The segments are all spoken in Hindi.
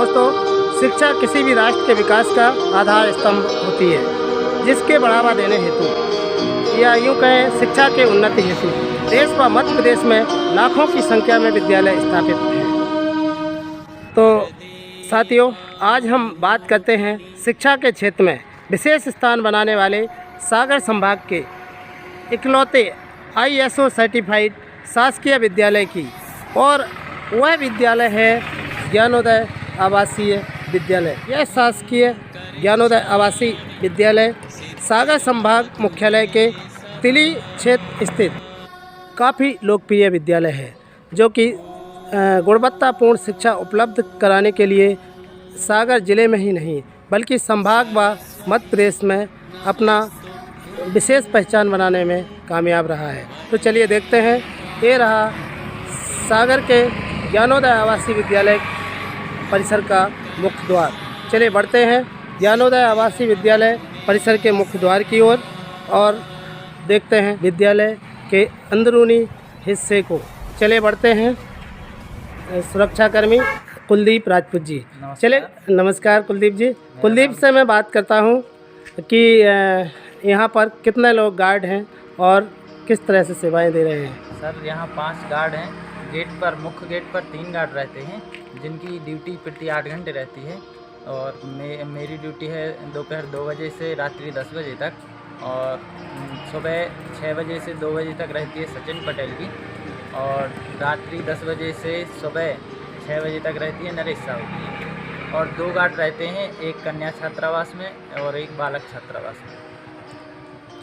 दोस्तों, शिक्षा किसी भी राष्ट्र के विकास का आधार स्तंभ होती है, जिसके बढ़ावा देने हेतु या यूँ कहें शिक्षा के उन्नति हेतु देश व मध्य प्रदेश में लाखों की संख्या में विद्यालय स्थापित हैं। तो साथियों, आज हम बात करते हैं शिक्षा के क्षेत्र में विशेष स्थान बनाने वाले सागर संभाग के इकलौते ISO सर्टिफाइड शासकीय विद्यालय की, और वह विद्यालय है ज्ञानोदय आवासीय विद्यालय। यह शासकीय ज्ञानोदय आवासीय विद्यालय सागर संभाग मुख्यालय के तिली क्षेत्र स्थित काफ़ी लोकप्रिय विद्यालय है, जो कि गुणवत्तापूर्ण शिक्षा उपलब्ध कराने के लिए सागर जिले में ही नहीं बल्कि संभाग व मध्य प्रदेश में अपना विशेष पहचान बनाने में कामयाब रहा है। तो चलिए देखते हैं, ये रहा सागर के ज्ञानोदय आवासीय विद्यालय परिसर का मुख्य द्वार। चलिए बढ़ते हैं ज्ञानोदय आवासीय विद्यालय परिसर के मुख्य द्वार की ओर और देखते हैं विद्यालय के अंदरूनी हिस्से को। चलिए बढ़ते हैं। सुरक्षाकर्मी कुलदीप राजपूत जी, चलिए नमस्कार कुलदीप जी। कुलदीप से मैं बात करता हूँ कि यहाँ पर कितने लोग गार्ड हैं और किस तरह से सेवाएं दे रहे हैं। सर, यहाँ 5 गार्ड हैं। गेट पर, मुख्य गेट पर 3 गार्ड रहते हैं, जिनकी ड्यूटी प्रति 8 घंटे रहती है। और मेरी ड्यूटी है दोपहर 2 बजे से रात्रि 10 बजे तक, और सुबह 6 बजे से 2 बजे तक रहती है सचिन पटेल की, और रात्रि 10 बजे से सुबह 6 बजे तक रहती है नरेश साहू की। और 2 गार्ड रहते हैं, एक कन्या छात्रावास में और एक बालक छात्रावास में।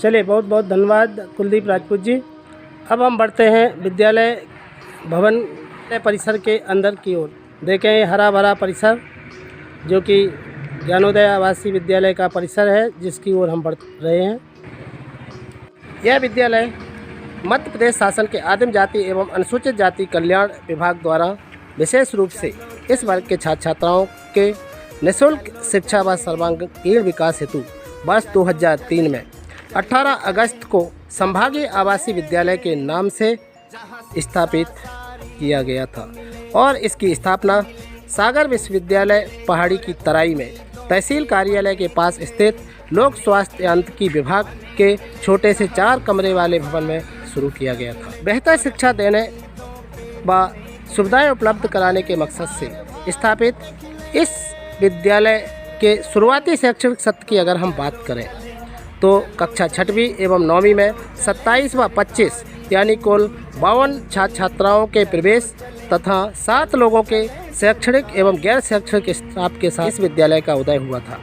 चलिए, बहुत बहुत धन्यवाद कुलदीप राजपूत जी। अब हम बढ़ते हैं विद्यालय भवन परिसर के अंदर की ओर। देखें, ये हरा भरा परिसर जो कि ज्ञानोदय आवासीय विद्यालय का परिसर है, जिसकी ओर हम बढ़ रहे हैं। यह विद्यालय मध्य प्रदेश शासन के आदिम जाति एवं अनुसूचित जाति कल्याण विभाग द्वारा विशेष रूप से इस वर्ग के छात्र छात्राओं के निःशुल्क शिक्षा व सर्वांगीण विकास हेतु वर्ष 2003 में 18 अगस्त को संभागीय आवासीय विद्यालय के नाम से स्थापित किया गया था, और इसकी स्थापना सागर विश्वविद्यालय पहाड़ी की तराई में तहसील कार्यालय के पास स्थित लोक स्वास्थ्य यांत्रिकी विभाग के छोटे से 4 कमरे वाले भवन में शुरू किया गया था। बेहतर शिक्षा देने व सुविधाएं उपलब्ध कराने के मकसद से स्थापित इस विद्यालय के शुरुआती शैक्षणिक सत्र की अगर हम बात करें तो कक्षा 6वीं एवं 9वीं में 27 व 25 यानी कुल 52 छात्र छात्राओं के प्रवेश तथा 7 लोगों के शैक्षणिक एवं गैर शैक्षणिक स्टाफ के साथ इस विद्यालय का उदय हुआ था,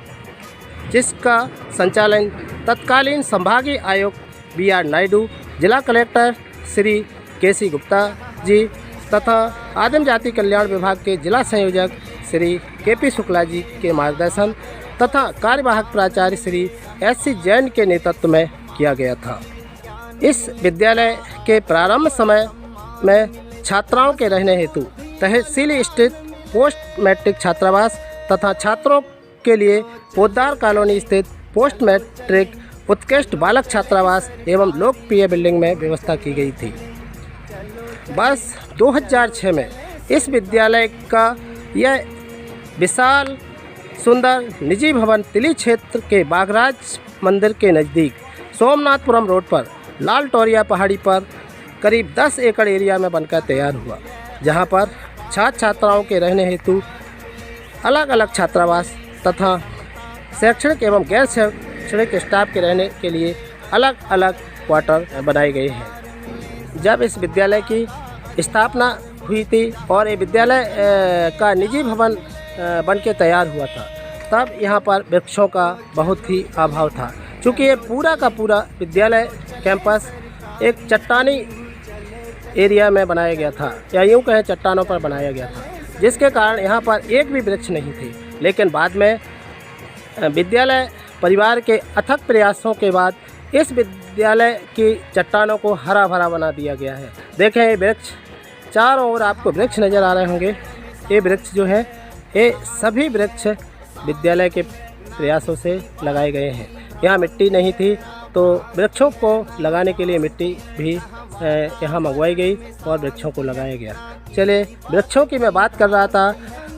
जिसका संचालन तत्कालीन संभागीय आयुक्त BR नायडू, जिला कलेक्टर श्री KC गुप्ता जी तथा आदिम जाति कल्याण विभाग के जिला संयोजक श्री KP शुक्ला जी के मार्गदर्शन तथा कार्यवाहक प्राचार्य श्री SC जैन के नेतृत्व में किया गया था। इस विद्यालय के प्रारंभ समय में छात्राओं के रहने हेतु तहसील स्थित पोस्ट मैट्रिक छात्रावास तथा छात्रों के लिए पोद्दार कॉलोनी स्थित पोस्ट मैट्रिक उत्कृष्ट बालक छात्रावास एवं लोकप्रिय बिल्डिंग में व्यवस्था की गई थी। वर्ष 2006 में इस विद्यालय का यह विशाल सुंदर निजी भवन तिली क्षेत्र के बागराज मंदिर के नज़दीक सोमनाथपुरम रोड पर लाल टोरिया पहाड़ी पर करीब 10 एकड़ एरिया में बनकर तैयार हुआ, जहां पर छात्र छात्राओं के रहने हेतु अलग अलग छात्रावास तथा शैक्षणिक एवं गैर शैक्षणिक स्टाफ के रहने के लिए अलग अलग क्वार्टर बनाए गए हैं। जब इस विद्यालय की स्थापना हुई थी और ये विद्यालय का निजी भवन बनके तैयार हुआ था, तब यहाँ पर वृक्षों का बहुत ही अभाव था, क्योंकि ये पूरा का पूरा विद्यालय कैंपस एक चट्टानी एरिया में बनाया गया था, या यूँ कहें चट्टानों पर बनाया गया था, जिसके कारण यहाँ पर एक भी वृक्ष नहीं थे। लेकिन बाद में विद्यालय परिवार के अथक प्रयासों के बाद इस विद्यालय की चट्टानों को हरा भरा बना दिया गया है। देखें, ये वृक्ष चारों ओर आपको वृक्ष नज़र आ रहे होंगे। ये वृक्ष जो है, ये सभी वृक्ष विद्यालय के प्रयासों से लगाए गए हैं। यहाँ मिट्टी नहीं थी, तो वृक्षों को लगाने के लिए मिट्टी भी यहाँ मंगवाई गई और वृक्षों को लगाया गया। चलिए, वृक्षों की मैं बात कर रहा था।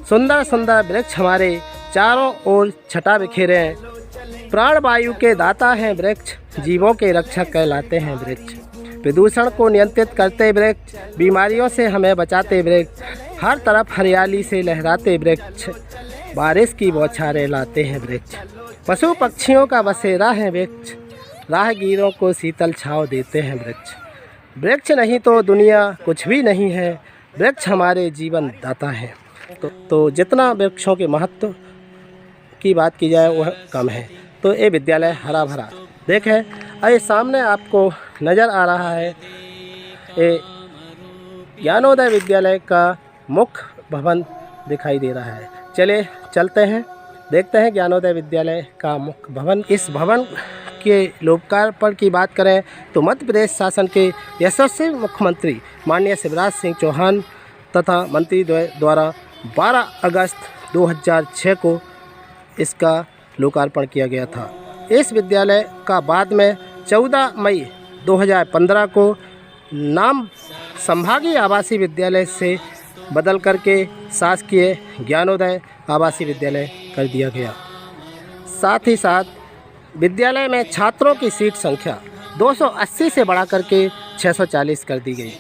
सुंदर सुंदर वृक्ष हमारे चारों ओर छटा बिखेरे हैं। प्राणवायु के दाता हैं वृक्ष, जीवों के रक्षक कहलाते हैं वृक्ष। प्रदूषण को नियंत्रित करते वृक्ष, बीमारियों से हमें बचाते वृक्ष, हर तरफ हरियाली से लहराते वृक्ष, बारिश की बौछारें लाते हैं वृक्ष। पशु पक्षियों का बसेरा है वृक्ष, राहगीरों को शीतल छांव देते हैं वृक्ष। वृक्ष नहीं तो दुनिया कुछ भी नहीं है, वृक्ष हमारे जीवन दाता हैं। तो जितना वृक्षों के महत्व की बात की जाए वह कम है। तो ये विद्यालय हरा भरा देखें, ये सामने आपको नज़र आ रहा है, ये ज्ञानोदय विद्यालय का मुख्य भवन दिखाई दे रहा है। चलिए चलते हैं, देखते हैं ज्ञानोदय विद्यालय का मुख्य भवन। इस भवन के लोकार्पण की बात करें तो मध्य प्रदेश शासन के यशस्वी मुख्यमंत्री माननीय शिवराज सिंह चौहान तथा मंत्री द्वारा 12 अगस्त 2006 को इसका लोकार्पण किया गया था। इस विद्यालय का बाद में 14 मई 2015 को नाम संभागीय आवासीय विद्यालय से बदल करके शासकीय ज्ञानोदय आवासीय विद्यालय कर दिया गया। साथ ही साथ विद्यालय में छात्रों की सीट संख्या 280 से बढ़ा करके 640 कर दी गई,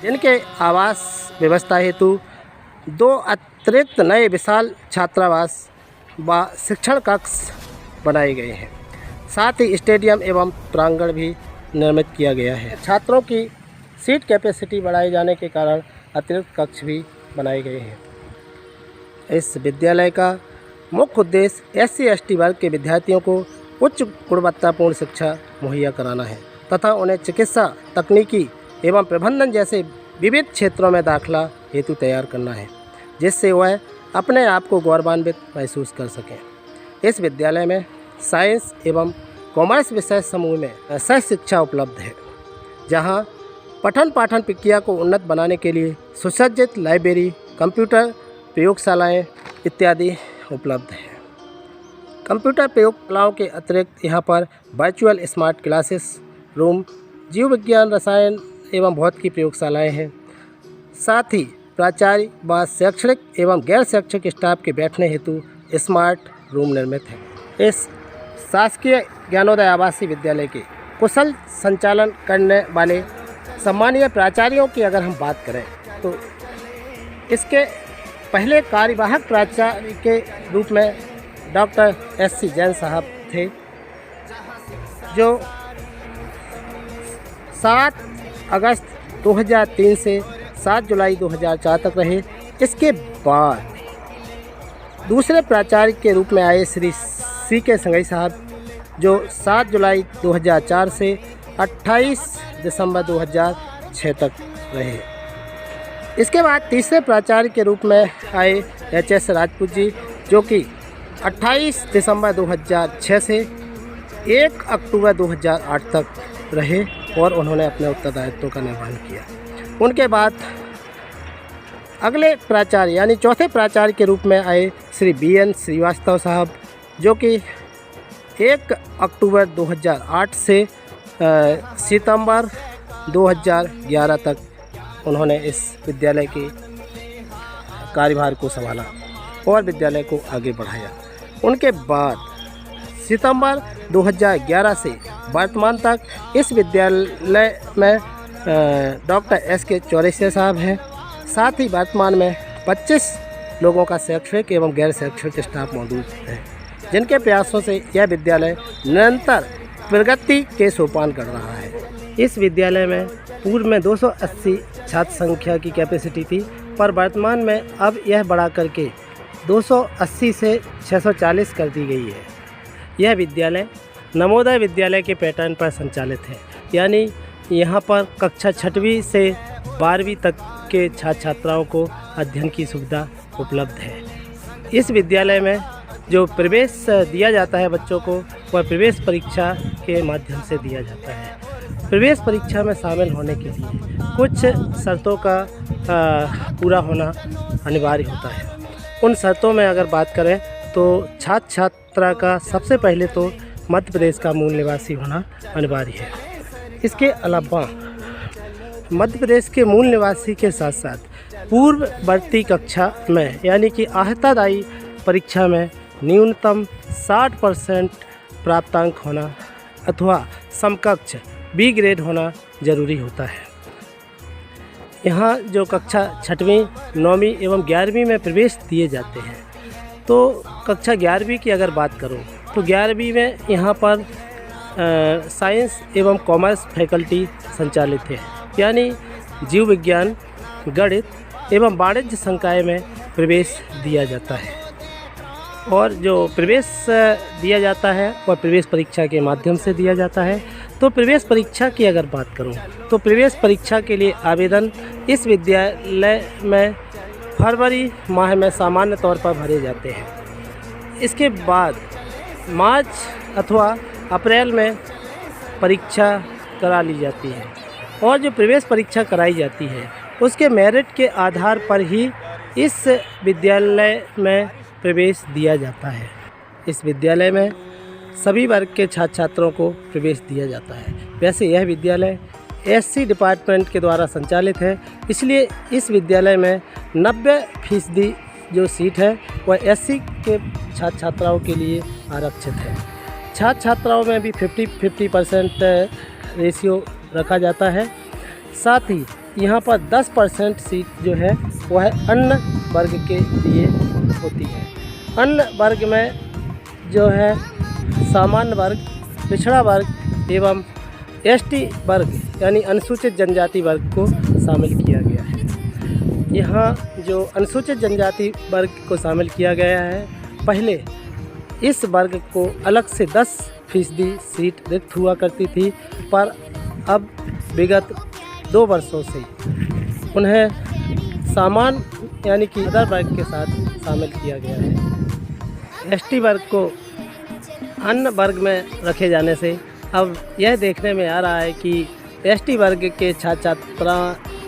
जिनके आवास व्यवस्था हेतु 2 अतिरिक्त नए विशाल छात्रावास व शिक्षण कक्ष बनाए गए हैं। साथ ही स्टेडियम एवं प्रांगण भी निर्मित किया गया है। छात्रों की सीट कैपेसिटी बढ़ाए जाने के कारण अतिरिक्त कक्ष भी बनाए गए हैं। इस विद्यालय का मुख्य उद्देश्य SC/ST वर्ग के विद्यार्थियों को उच्च गुणवत्तापूर्ण शिक्षा मुहैया कराना है तथा उन्हें चिकित्सा, तकनीकी एवं प्रबंधन जैसे विविध क्षेत्रों में दाखिला हेतु तैयार करना है, जिससे वह अपने आप को गौरवान्वित महसूस कर सकें। इस विद्यालय में साइंस एवं कॉमर्स विषय समूह में सह शिक्षा उपलब्ध है, जहां पठन पाठन प्रक्रिया को उन्नत बनाने के लिए सुसज्जित लाइब्रेरी, कंप्यूटर प्रयोगशालाएं इत्यादि उपलब्ध है। कंप्यूटर प्रयोगशालाओं के अतिरिक्त यहाँ पर वर्चुअल स्मार्ट क्लासेस रूम, जीव विज्ञान, रसायन एवं भौतिकी प्रयोगशालाएं हैं। साथ ही प्राचार्य व शैक्षणिक एवं गैर शैक्षणिक स्टाफ के बैठने हेतु स्मार्ट रूम निर्मित है। इस शासकीय ज्ञानोदय आवासीय विद्यालय के कुशल संचालन करने वाले सम्मानीय प्राचार्यों की अगर हम बात करें तो इसके पहले कार्यवाहक प्राचार्य के रूप में डॉक्टर SC जैन साहब थे, जो 7 अगस्त 2003 से 7 जुलाई 2004 तक रहे। इसके बाद दूसरे प्राचार्य के रूप में आए श्री CK संघई साहब, जो 7 जुलाई 2004 से 28 दिसंबर 2006 तक रहे। इसके बाद तीसरे प्राचार्य के रूप में आए HS राजपूत जी, जो कि 28 दिसंबर 2006 से 1 अक्टूबर 2008 तक रहे और उन्होंने अपने उत्तरदायित्व का निर्वहन किया। उनके बाद अगले प्राचार्य यानी चौथे प्राचार्य के रूप में आए श्री BN श्रीवास्तव साहब, जो कि 1 अक्टूबर 2008 से सितंबर 2011 तक उन्होंने इस विद्यालय के कार्यभार को संभाला और विद्यालय को आगे बढ़ाया। उनके बाद सितंबर 2011 से वर्तमान तक इस विद्यालय में डॉक्टर SK चौरसिया साहब हैं। साथ ही वर्तमान में 25 लोगों का शैक्षणिक एवं गैर शैक्षणिक स्टाफ मौजूद है, जिनके प्रयासों से यह विद्यालय निरंतर प्रगति के सोपान कर रहा है। इस विद्यालय में पूर्व में 280 छात्र संख्या की कैपेसिटी थी, पर वर्तमान में अब यह बढ़ा करके 280 से 640 कर दी गई है। यह विद्यालय नवोदय विद्यालय के पैटर्न पर संचालित है, यानी यहाँ पर कक्षा 6वीं से 12वीं तक के छात्र छात्राओं को अध्ययन की सुविधा उपलब्ध है। इस विद्यालय में जो प्रवेश दिया जाता है बच्चों को, वह प्रवेश परीक्षा के माध्यम से दिया जाता है। प्रवेश परीक्षा में शामिल होने के लिए कुछ शर्तों का पूरा होना अनिवार्य होता है। उन शर्तों में अगर बात करें तो छात्र छात्रा का सबसे पहले तो मध्य प्रदेश का मूल निवासी होना अनिवार्य है। इसके अलावा मध्य प्रदेश के मूल निवासी के साथ साथ पूर्ववर्ती कक्षा में यानी कि अर्हतादायी परीक्षा में न्यूनतम 60% प्राप्तांक होना अथवा समकक्ष बी ग्रेड होना ज़रूरी होता है। यहाँ जो कक्षा 6वीं, 9वीं एवं 11वीं में प्रवेश दिए जाते हैं, तो कक्षा 11वीं की अगर बात करूँ तो 11वीं में यहाँ पर साइंस एवं कॉमर्स फैकल्टी संचालित है, यानी जीव विज्ञान, गणित एवं वाणिज्य संकाय में प्रवेश दिया जाता है। और जो प्रवेश दिया जाता है वह प्रवेश परीक्षा के माध्यम से दिया जाता है। तो प्रवेश परीक्षा की अगर बात करूं तो प्रवेश परीक्षा के लिए आवेदन इस विद्यालय में फरवरी माह में सामान्य तौर पर भरे जाते हैं। इसके बाद मार्च अथवा अप्रैल में परीक्षा करा ली जाती है और जो प्रवेश परीक्षा कराई जाती है उसके मेरिट के आधार पर ही इस विद्यालय में प्रवेश दिया जाता है। इस विद्यालय में सभी वर्ग के छात्र छात्रों को प्रवेश दिया जाता है। वैसे यह विद्यालय एससी डिपार्टमेंट के द्वारा संचालित है, इसलिए इस विद्यालय में 90% जो सीट है वह एससी के छात्र छात्राओं के लिए आरक्षित है। छात्र छात्राओं में भी 50% रेशियो रखा जाता है। साथ ही यहाँ पर 10% सीट जो है वह अन्य वर्ग के लिए होती है। अन्य वर्ग में जो है सामान्य वर्ग, पिछड़ा वर्ग एवं एसटी वर्ग यानी अनुसूचित जनजाति वर्ग को शामिल किया गया है। यहाँ जो अनुसूचित जनजाति वर्ग को शामिल किया गया है, पहले इस वर्ग को अलग से 10% सीट रिक्त हुआ करती थी, पर अब विगत 2 वर्षों से उन्हें सामान्य यानी कि अदर वर्ग के साथ शामिल किया गया है। एसटी वर्ग को अन्य वर्ग में रखे जाने से अब यह देखने में आ रहा है कि एसटी वर्ग के छात्र छात्रा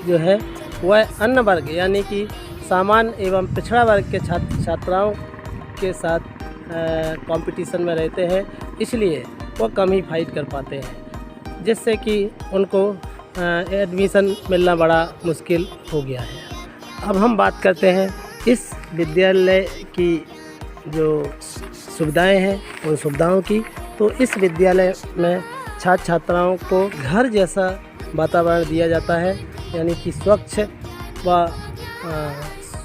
जो है वह अन्य वर्ग यानी कि सामान्य एवं पिछड़ा वर्ग के छात्र छात्राओं के साथ कंपटीशन में रहते हैं, इसलिए वो कम ही फाइट कर पाते हैं, जिससे कि उनको एडमिशन मिलना बड़ा मुश्किल हो गया है। अब हम बात करते हैं इस विद्यालय की जो सुविधाएं हैं उन सुविधाओं की। तो इस विद्यालय में छात्र छात्राओं को घर जैसा वातावरण दिया जाता है, यानी कि स्वच्छ व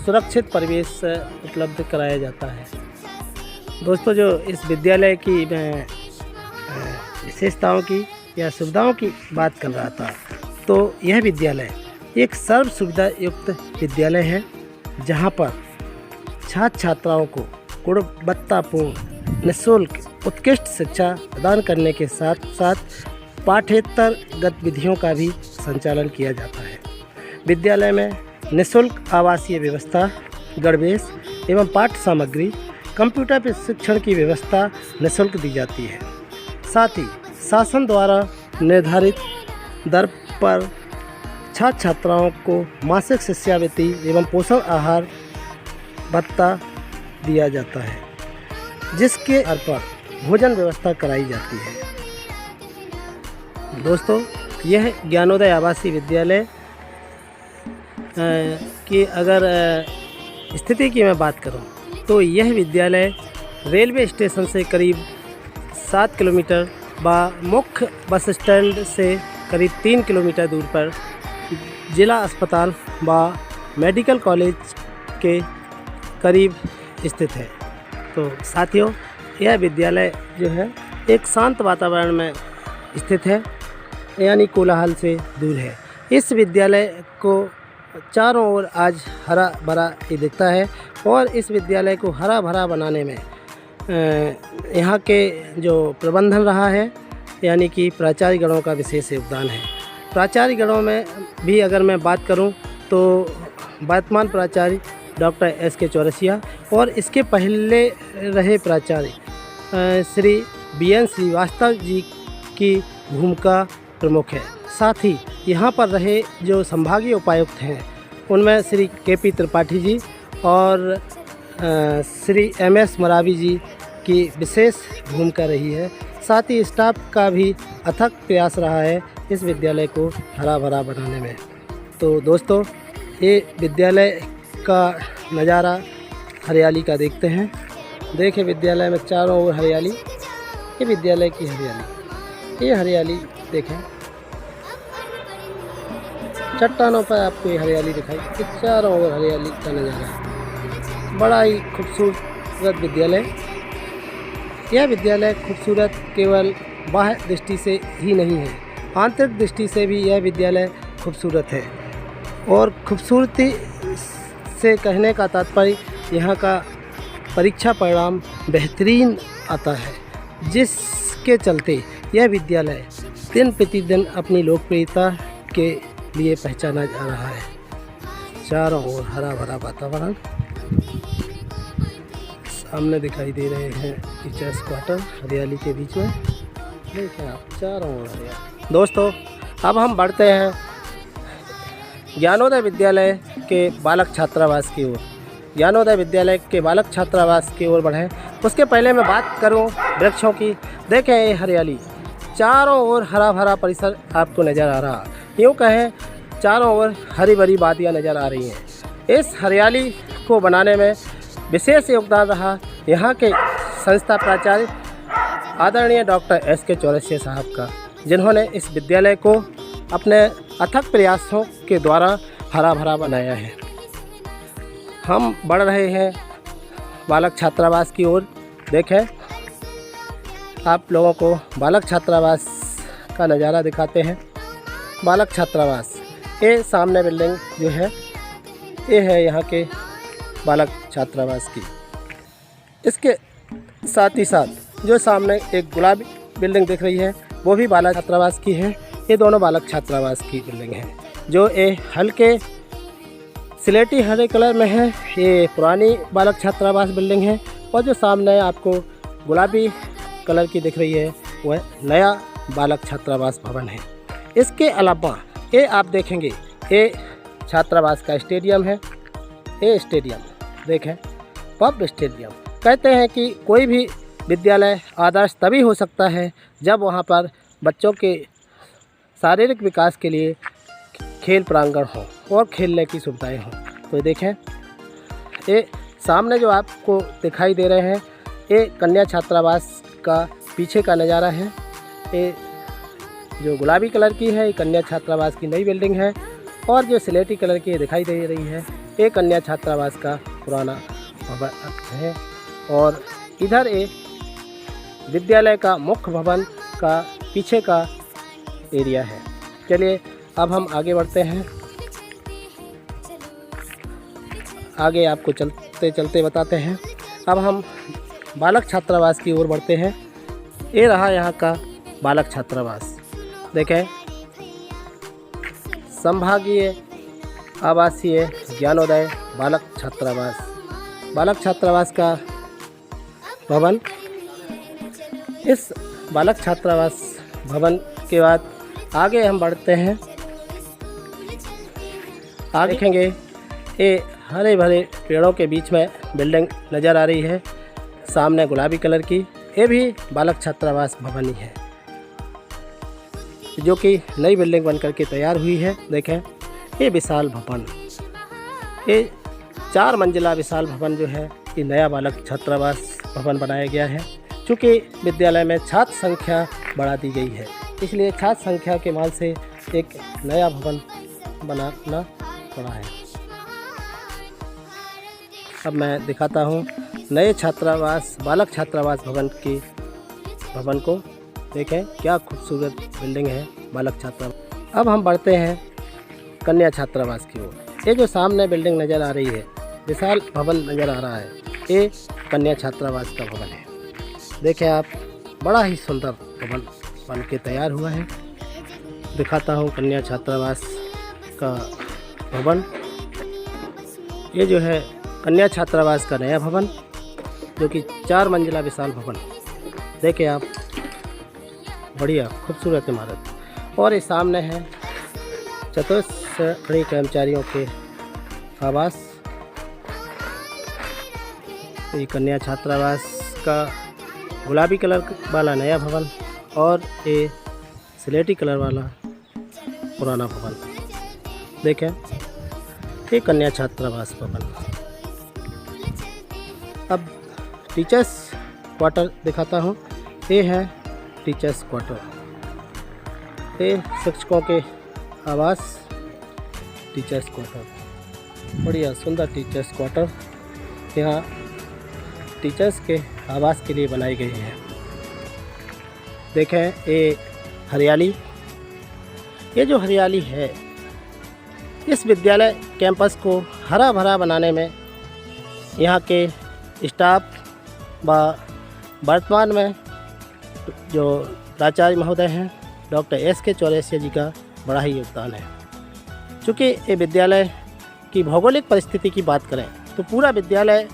सुरक्षित परिवेश उपलब्ध कराया जाता है। दोस्तों, जो इस विद्यालय की मैं विशेषताओं की या सुविधाओं की बात कर रहा था, तो यह विद्यालय एक सर्व सुविधा युक्त विद्यालय है, जहां पर छात्र छात्राओं को गुणवत्तापूर्ण निःशुल्क उत्कृष्ट शिक्षा प्रदान करने के साथ साथ पाठ्येतर गतिविधियों का भी संचालन किया जाता है। विद्यालय में निःशुल्क आवासीय व्यवस्था, गणवेश एवं पाठ्य सामग्री, कंप्यूटर प्रशिक्षण की व्यवस्था निःशुल्क दी जाती है। साथ ही शासन द्वारा निर्धारित दर पर छात्र छात्राओं को मासिक शिष्यवृत्ति एवं पोषण आहार भत्ता दिया जाता है, जिसके आधार पर भोजन व्यवस्था कराई जाती है। दोस्तों, यह ज्ञानोदय आवासीय विद्यालय की अगर स्थिति की मैं बात करूं, तो यह विद्यालय रेलवे स्टेशन से करीब 7 किलोमीटर व मुख्य बस स्टैंड से करीब 3 किलोमीटर दूर पर जिला अस्पताल व मेडिकल कॉलेज के करीब स्थित है। तो साथियों, यह विद्यालय जो है एक शांत वातावरण में स्थित है, यानी कोलाहल से दूर है। इस विद्यालय को चारों ओर आज हरा भरा ही दिखता है और इस विद्यालय को हरा भरा बनाने में यहाँ के जो प्रबंधन रहा है, यानी कि प्राचार्यगणों का विशेष योगदान है। प्राचार्यगणों में भी अगर मैं बात करूं तो वर्तमान प्राचार्य डॉक्टर SK चौरसिया और इसके पहले रहे प्राचार्य श्री BN श्रीवास्तव जी की भूमिका प्रमुख है। साथ ही यहाँ पर रहे जो संभागीय उपायुक्त हैं, उनमें श्री KP त्रिपाठी जी और श्री MS मरावी जी की विशेष भूमिका रही है। साथ ही स्टाफ का भी अथक प्रयास रहा है इस विद्यालय को हरा भरा बनाने में। तो दोस्तों, ये विद्यालय का नज़ारा हरियाली का देखते हैं। देखें विद्यालय में चारों ओर हरियाली, ये विद्यालय की हरियाली, ये हरियाली देखें, चट्टानों पर आपको ये हरियाली दिखाई, ये चारों ओर हरियाली का नज़ारा। बड़ा ही खूबसूरत विद्यालय। यह विद्यालय खूबसूरत केवल बाह्य दृष्टि से ही नहीं है, आंतरिक दृष्टि से भी यह विद्यालय खूबसूरत है। और खूबसूरती से कहने का तात्पर्य यहाँ का परीक्षा परिणाम बेहतरीन आता है, जिसके चलते यह विद्यालय दिन प्रतिदिन अपनी लोकप्रियता के लिए पहचाना जा रहा है। चारों ओर हरा भरा वातावरण सामने दिखाई दे रहे हैं, टीचर्स क्वार्टर हरियाली के बीच में, देखें आप चारों ओर हरियाली। दोस्तों, अब हम बढ़ते हैं ज्ञानोदय विद्यालय के बालक छात्रावास की ओर। ज्ञानोदय विद्यालय के बालक छात्रावास की ओर बढ़ें, उसके पहले मैं बात करूं वृक्षों की। देखें ये हरियाली, चारों ओर हरा भरा परिसर आपको नज़र आ रहा, यूँ कहें चारों ओर हरी भरी वादियाँ नज़र आ रही हैं। इस हरियाली को बनाने में विशेष योगदान रहा यहाँ के संस्था प्राचार्य आदरणीय डॉक्टर S.K. चौरसिया साहब का, जिन्होंने इस विद्यालय को अपने अथक प्रयासों के द्वारा हरा भरा बनाया है। हम बढ़ रहे हैं बालक छात्रावास की ओर। देखें आप लोगों को बालक छात्रावास का नज़ारा दिखाते हैं। बालक छात्रावास, ये सामने बिल्डिंग जो है ये है यहाँ के बालक छात्रावास की। इसके साथ ही साथ जो सामने एक गुलाबी बिल्डिंग दिख रही है वो भी बालक छात्रावास की है। ये दोनों बालक छात्रावास की बिल्डिंग है, जो ये हल्के स्लेटी हरे कलर में है, ये पुरानी बालक छात्रावास बिल्डिंग है। और जो सामने आपको गुलाबी कलर की दिख रही है वह नया बालक छात्रावास भवन है। इसके अलावा ये आप देखेंगे ये छात्रावास का स्टेडियम है। ये स्टेडियम देखें, भव्य स्टेडियम। कहते हैं कि कोई भी विद्यालय आदर्श तभी हो सकता है जब वहाँ पर बच्चों के शारीरिक विकास के लिए खेल प्रांगण हो और खेलने की सुविधाएं हों। तो देखें ये सामने जो आपको दिखाई दे रहे हैं ये कन्या छात्रावास का पीछे का नज़ारा है। ये जो गुलाबी कलर की है ये कन्या छात्रावास की नई बिल्डिंग है, और जो स्लेटी कलर की दिखाई दे रही है ये कन्या छात्रावास का पुराना भवन है। और इधर एक विद्यालय का मुख्य भवन का पीछे का एरिया है। चलिए अब हम आगे बढ़ते हैं। आगे आपको चलते चलते बताते हैं। अब हम बालक छात्रावास की ओर बढ़ते हैं। ये रहा यहाँ का बालक छात्रावास। देखें संभागीय आवासीय ज्ञानोदय बालक छात्रावास, बालक छात्रावास का भवन। इस बालक छात्रावास भवन के बाद आगे हम बढ़ते हैं। आगे देखेंगे ये हरे भरे पेड़ों के बीच में बिल्डिंग नज़र आ रही है, सामने गुलाबी कलर की। ये भी बालक छात्रावास भवन ही है, जो कि नई बिल्डिंग बनकर के तैयार हुई है। देखें ये विशाल भवन, ये 4 मंजिला विशाल भवन जो है ये नया बालक छात्रावास भवन बनाया गया है। चूँकि विद्यालय में छात्र संख्या बढ़ा दी गई है, इसलिए छात्र संख्या के मान से एक नया भवन बनाना पड़ा है। अब मैं दिखाता हूँ नए छात्रावास बालक छात्रावास भवन को। देखें क्या खूबसूरत बिल्डिंग है बालक छात्रावास। अब हम बढ़ते हैं कन्या छात्रावास की ओर। ये जो सामने बिल्डिंग नज़र आ रही है, विशाल भवन नज़र आ रहा है, ये कन्या छात्रावास का भवन है। देखें आप, बड़ा ही सुंदर भवन बन के तैयार हुआ है। दिखाता हूँ कन्या छात्रावास का भवन। ये जो है कन्या छात्रावास का नया भवन, जो कि 4 मंजिला विशाल भवन। देखें आप, बढ़िया खूबसूरत इमारत। और ये सामने है चतुश्रेणी कर्मचारियों के आवास। ये कन्या छात्रावास का गुलाबी कलर वाला नया भवन और ये स्लेटी कलर वाला पुराना भवन। देखें, ये कन्या छात्रावास भवन। अब टीचर्स क्वार्टर दिखाता हूँ। ये है टीचर्स क्वार्टर, ये शिक्षकों के आवास टीचर्स क्वार्टर। बढ़िया सुंदर टीचर्स क्वार्टर यहाँ टीचर्स के आवास के लिए बनाई गई है। देखें, ये हरियाली, ये जो हरियाली है इस विद्यालय कैंपस को हरा भरा बनाने में यहाँ के स्टाफ व वर्तमान में जो प्राचार्य महोदय हैं डॉक्टर S.K. चौरसिया जी का बड़ा ही योगदान है। चूँकि ये विद्यालय की भौगोलिक परिस्थिति की बात करें तो पूरा विद्यालय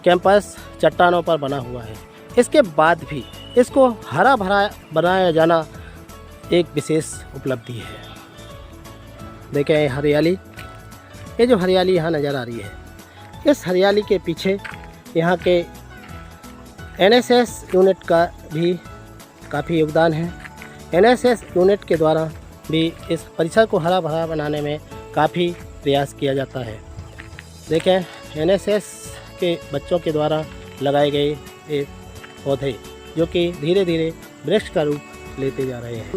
कैंपस चट्टानों पर बना हुआ है। इसके बाद भी इसको हरा भरा बनाया जाना एक विशेष उपलब्धि है। देखें हरियाली, ये जो हरियाली यहाँ नज़र आ रही है, इस हरियाली के पीछे यहाँ के NSS यूनिट का भी काफ़ी योगदान है। NSS यूनिट के द्वारा भी इस परिसर को हरा भरा बनाने में काफ़ी प्रयास किया जाता है। देखें, NSS के बच्चों के द्वारा लगाए गए ये पौधे जो कि धीरे धीरे वृक्ष का रूप लेते जा रहे हैं।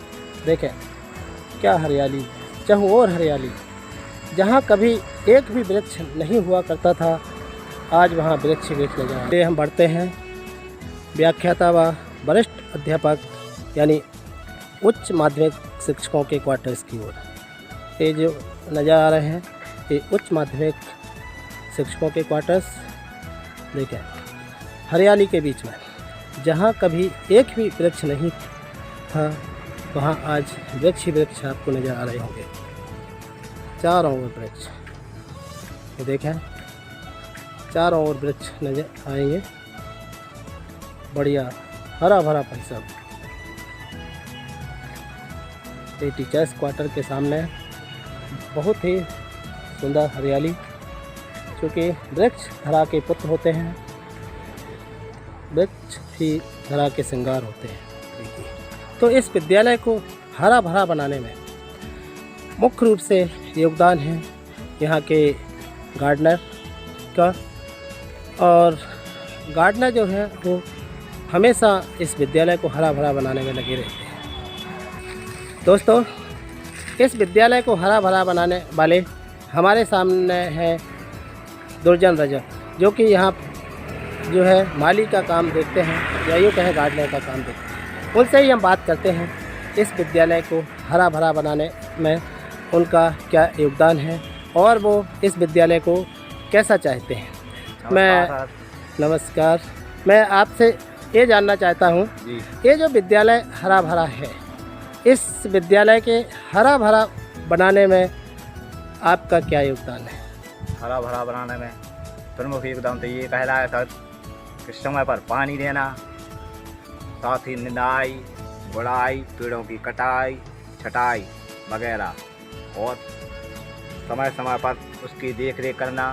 देखें क्या हरियाली, चाहूँ और हरियाली। जहाँ कभी एक भी वृक्ष नहीं हुआ करता था, आज वहाँ वृक्ष नजर आ रहे। हम बढ़ते हैं व्याख्याता व वरिष्ठ अध्यापक यानी उच्च माध्यमिक शिक्षकों के क्वार्टर्स की ओर। ये जो नज़र आ रहे हैं ये उच्च माध्यमिक शिक्षकों के क्वार्टर्स। देखें हरियाली के बीच में, जहाँ कभी एक भी वृक्ष नहीं था वहाँ आज वृक्ष ही वृक्ष आपको नज़र आ रहे होंगे, चारों ओर वृक्ष। ये देखें, चारों ओर वृक्ष नज़र आएंगे। बढ़िया हरा भरा परिसर। ये टीचर्स क्वार्टर के सामने बहुत ही सुंदर हरियाली, क्योंकि वृक्ष धरा के पुत्र होते हैं, वृक्ष ही धरा के श्रृंगार होते हैं। तो इस विद्यालय को हरा भरा बनाने में मुख्य रूप से योगदान है यहाँ के गार्डनर का। और गार्डनर जो है वो हमेशा इस विद्यालय को हरा भरा बनाने में लगे रहते हैं। दोस्तों, इस विद्यालय को हरा भरा बनाने वाले हमारे सामने हैं दुर्जन रजक, जो कि यहाँ जो है माली का काम देखते हैं या यूँ कहें गार्डनर का काम देखते हैं। उनसे ही हम बात करते हैं इस विद्यालय को हरा भरा बनाने में उनका क्या योगदान है और वो इस विद्यालय को कैसा चाहते हैं। नमस्कार, मैं आपसे ये जानना चाहता हूँ, ये जो विद्यालय हरा भरा है, इस विद्यालय के हरा भरा बनाने में आपका क्या योगदान है? हरा भरा बनाने में प्रमुख योगदान तो ये कहलाया सर कि समय पर पानी देना, साथ ही निदाई, गुड़ाई, पेड़ों की कटाई, छटाई वगैरह, और समय समय पर उसकी देख रेख करना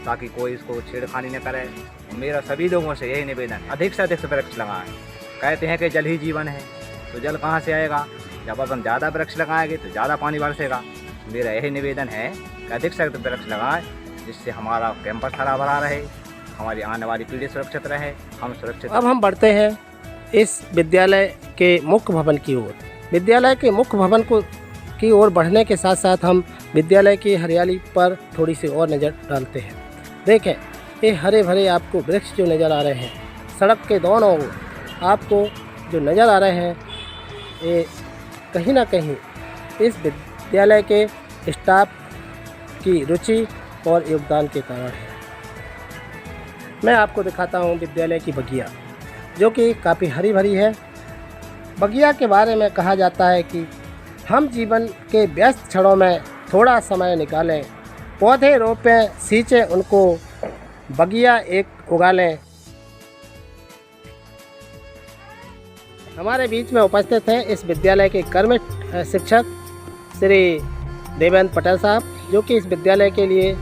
ताकि कोई इसको छेड़खानी न करे। मेरा सभी लोगों से यही निवेदन, अधिक से अधिक वृक्ष लगाएं। कहते हैं कि जल ही जीवन है, तो जल कहाँ से आएगा? जब अपन ज़्यादा वृक्ष लगाएंगे तो ज़्यादा पानी बरसेगा। मेरा यही निवेदन है कि अधिक से अधिक वृक्ष लगाएं, जिससे हमारा कैंपस हरा भरा रहे, हमारी आने वाली पीढ़ी सुरक्षित रहे, हम सुरक्षित। अब हम बढ़ते हैं इस विद्यालय के मुख्य भवन की ओर। विद्यालय के मुख्य भवन की ओर बढ़ने के साथ साथ हम विद्यालय की हरियाली पर थोड़ी सी और नज़र डालते हैं। देखें, ये हरे भरे आपको वृक्ष जो नज़र आ रहे हैं, सड़क के दोनों ओर आपको जो नज़र आ रहे हैं, ये कहीं ना कहीं इस विद्यालय के स्टाफ की रुचि और योगदान के कारण है। मैं आपको दिखाता हूँ विद्यालय की बगिया, जो कि काफ़ी हरी भरी है। बगिया के बारे में कहा जाता है कि हम जीवन के व्यस्त क्षणों में थोड़ा समय निकालें, पौधे रोपें, सींचें उनको, बगिया एक उगा लें। हमारे बीच में उपस्थित हैं इस विद्यालय के कर्मठ शिक्षक श्री देवेंद्र पटेल साहब, जो कि इस विद्यालय के लिए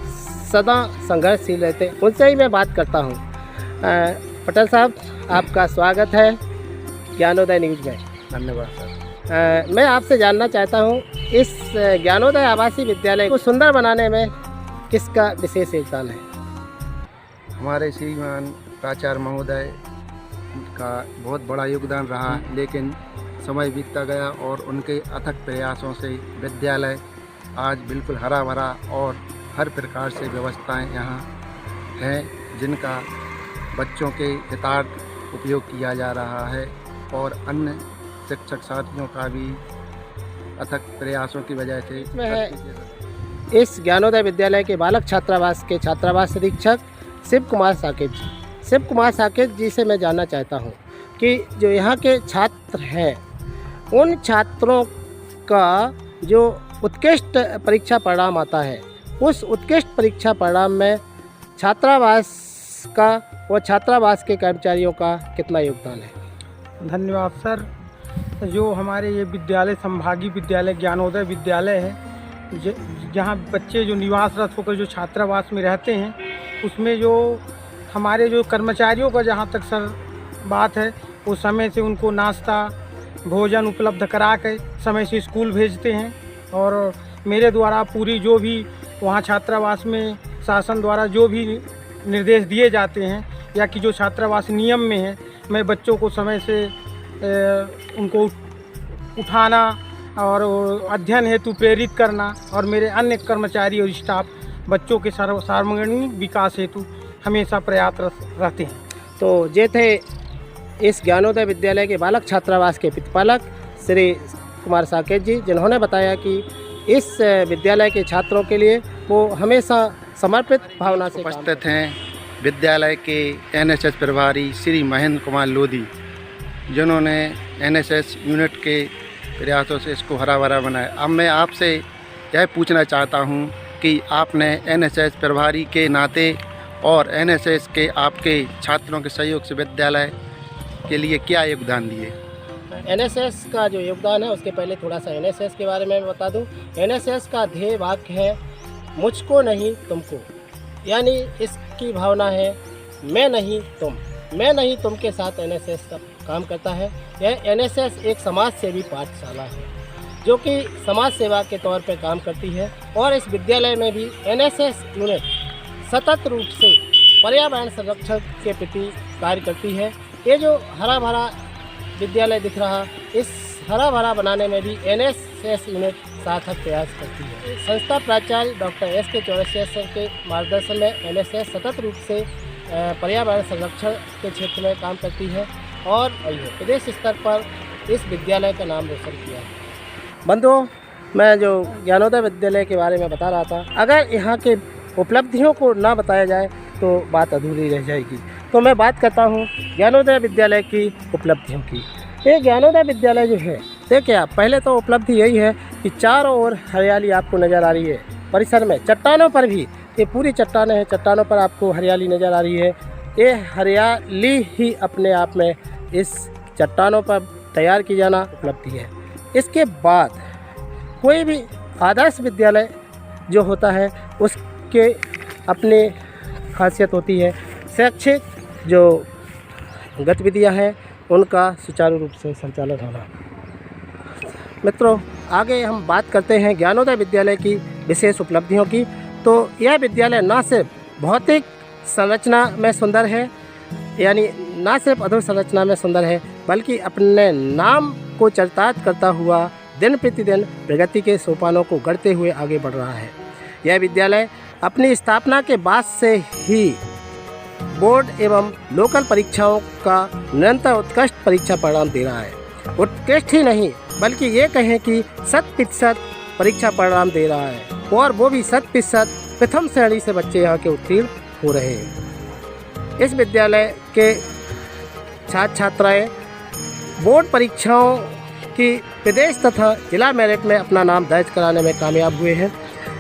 सदा संघर्षशील रहते हैं। उनसे ही मैं बात करता हूँ। पटेल साहब, आपका स्वागत है ज्ञानोदय न्यूज़ में। धन्यवाद सर। मैं आपसे जानना चाहता हूँ, इस ज्ञानोदय आवासीय विद्यालय को सुंदर बनाने में किसका विशेष योगदान है? हमारे श्रीमान प्राचार्य महोदय का बहुत बड़ा योगदान रहा, लेकिन समय बीतता गया और उनके अथक प्रयासों से विद्यालय आज बिल्कुल हरा भरा और हर प्रकार से व्यवस्थाएं यहाँ हैं जिनका बच्चों के हितार्थ उपयोग किया जा रहा है और अन्य शिक्षक साथियों का भी अथक प्रयासों की वजह से इस ज्ञानोदय विद्यालय के बालक छात्रावास के छात्रावास अधीक्षक शिव कुमार साकेत जी से मैं जानना चाहता हूँ कि जो यहाँ के छात्र हैं, उन छात्रों का जो उत्कृष्ट परीक्षा परिणाम आता है, उस उत्कृष्ट परीक्षा परिणाम में छात्रावास का और छात्रावास के कर्मचारियों का कितना योगदान है? धन्यवाद सर। जो हमारे ये विद्यालय संभागीय विद्यालय ज्ञानोदय विद्यालय है, जहाँ बच्चे जो निवासरत होकर जो छात्रावास में रहते हैं, उसमें जो हमारे जो कर्मचारियों का जहाँ तक सर बात है, वो समय से उनको नाश्ता भोजन उपलब्ध करा के समय से स्कूल भेजते हैं। और मेरे द्वारा पूरी जो भी वहाँ छात्रावास में शासन द्वारा जो भी निर्देश दिए जाते हैं या कि जो छात्रावास नियम में है, मैं बच्चों को समय से उनको उठाना और अध्ययन हेतु प्रेरित करना और मेरे अन्य कर्मचारी और स्टाफ बच्चों के सर्वांगीण विकास हेतु हमेशा प्रयासरत रहते हैं। तो ये थे इस ज्ञानोदय विद्यालय के बालक छात्रावास के प्रतिपालक श्री कुमार साकेत जी, जिन्होंने बताया कि इस विद्यालय के छात्रों के लिए वो हमेशा समर्पित भावना से उपस्थित हैं विद्यालय के एनएसएस प्रभारी श्री महेंद्र कुमार लोधी, जिन्होंने एनएसएस यूनिट के प्रयासों से इसको हरा भरा बनाया। अब मैं आपसे यह पूछना चाहता हूं कि आपने एनएसएस प्रभारी के नाते और एनएसएस के आपके छात्रों के सहयोग से विद्यालय के लिए क्या योगदान दिए? एनएसएस का जो योगदान है, उसके पहले थोड़ा सा एनएसएस के बारे में मैं बता दूं। एनएसएस का ध्येय वाक्य है मुझको नहीं तुमको, यानी इसकी भावना है मैं नहीं तुम के साथ एनएसएस काम करता है। यह एनएसएस एक समाज सेवी पाठशाला है जो कि समाज सेवा के तौर पर काम करती है और इस विद्यालय में भी एनएसएस यूनिट सतत रूप से पर्यावरण संरक्षण के प्रति कार्य करती है। ये जो हरा भरा विद्यालय दिख रहा, इस हरा भरा बनाने में भी एनएसएस यूनिट सार्थक प्रयास करती है। संस्था प्राचार्य डॉक्टर एस के चौरसिया सर के मार्गदर्शन में एनएसएस सतत रूप से पर्यावरण संरक्षण के क्षेत्र में काम करती है और प्रदेश स्तर पर इस विद्यालय का नाम रोशन किया है। बंधुओं, मैं जो ज्ञानोदय विद्यालय के बारे में बता रहा था, अगर यहाँ के उपलब्धियों को ना बताया जाए तो बात अधूरी रह जाएगी। तो मैं बात करता हूँ ज्ञानोदय विद्यालय की उपलब्धियों की। ये ज्ञानोदय विद्यालय जो है, देखिए आप, पहले तो उपलब्धि यही है कि चारों ओर हरियाली आपको नज़र आ रही है। परिसर में चट्टानों पर भी, ये पूरी चट्टानें हैं, चट्टानों पर आपको हरियाली नज़र आ रही है। ये हरियाली ही अपने आप में इस चट्टानों पर तैयार की जाना उपलब्धि है। इसके बाद कोई भी आदर्श विद्यालय जो होता है उसके अपनी खासियत होती है। शैक्षिक जो गतिविधियां हैं उनका सुचारू रूप से संचालन होना। मित्रों, आगे हम बात करते हैं ज्ञानोदय विद्यालय की विशेष उपलब्धियों की। तो यह विद्यालय न सिर्फ भौतिक संरचना में सुंदर है, यानी न सिर्फ अधोसंरचना में सुंदर है, बल्कि अपने नाम को चरितार्थ करता हुआ दिन प्रतिदिन प्रगति के सोपानों को गढ़ते हुए आगे बढ़ रहा है। यह विद्यालय अपनी स्थापना के बाद से ही बोर्ड एवं लोकल परीक्षाओं का निरंतर उत्कृष्ट परीक्षा परिणाम दे रहा है। उत्कृष्ट ही नहीं, बल्कि ये कहें कि 100% परीक्षा परिणाम दे रहा है, और वो भी 100% प्रथम श्रेणी से बच्चे यहाँ के उत्तीर्ण हो रहे हैं। इस विद्यालय के छात्र छात्राएँ बोर्ड परीक्षाओं की प्रदेश तथा जिला मेरिट में अपना नाम दर्ज कराने में कामयाब हुए हैं,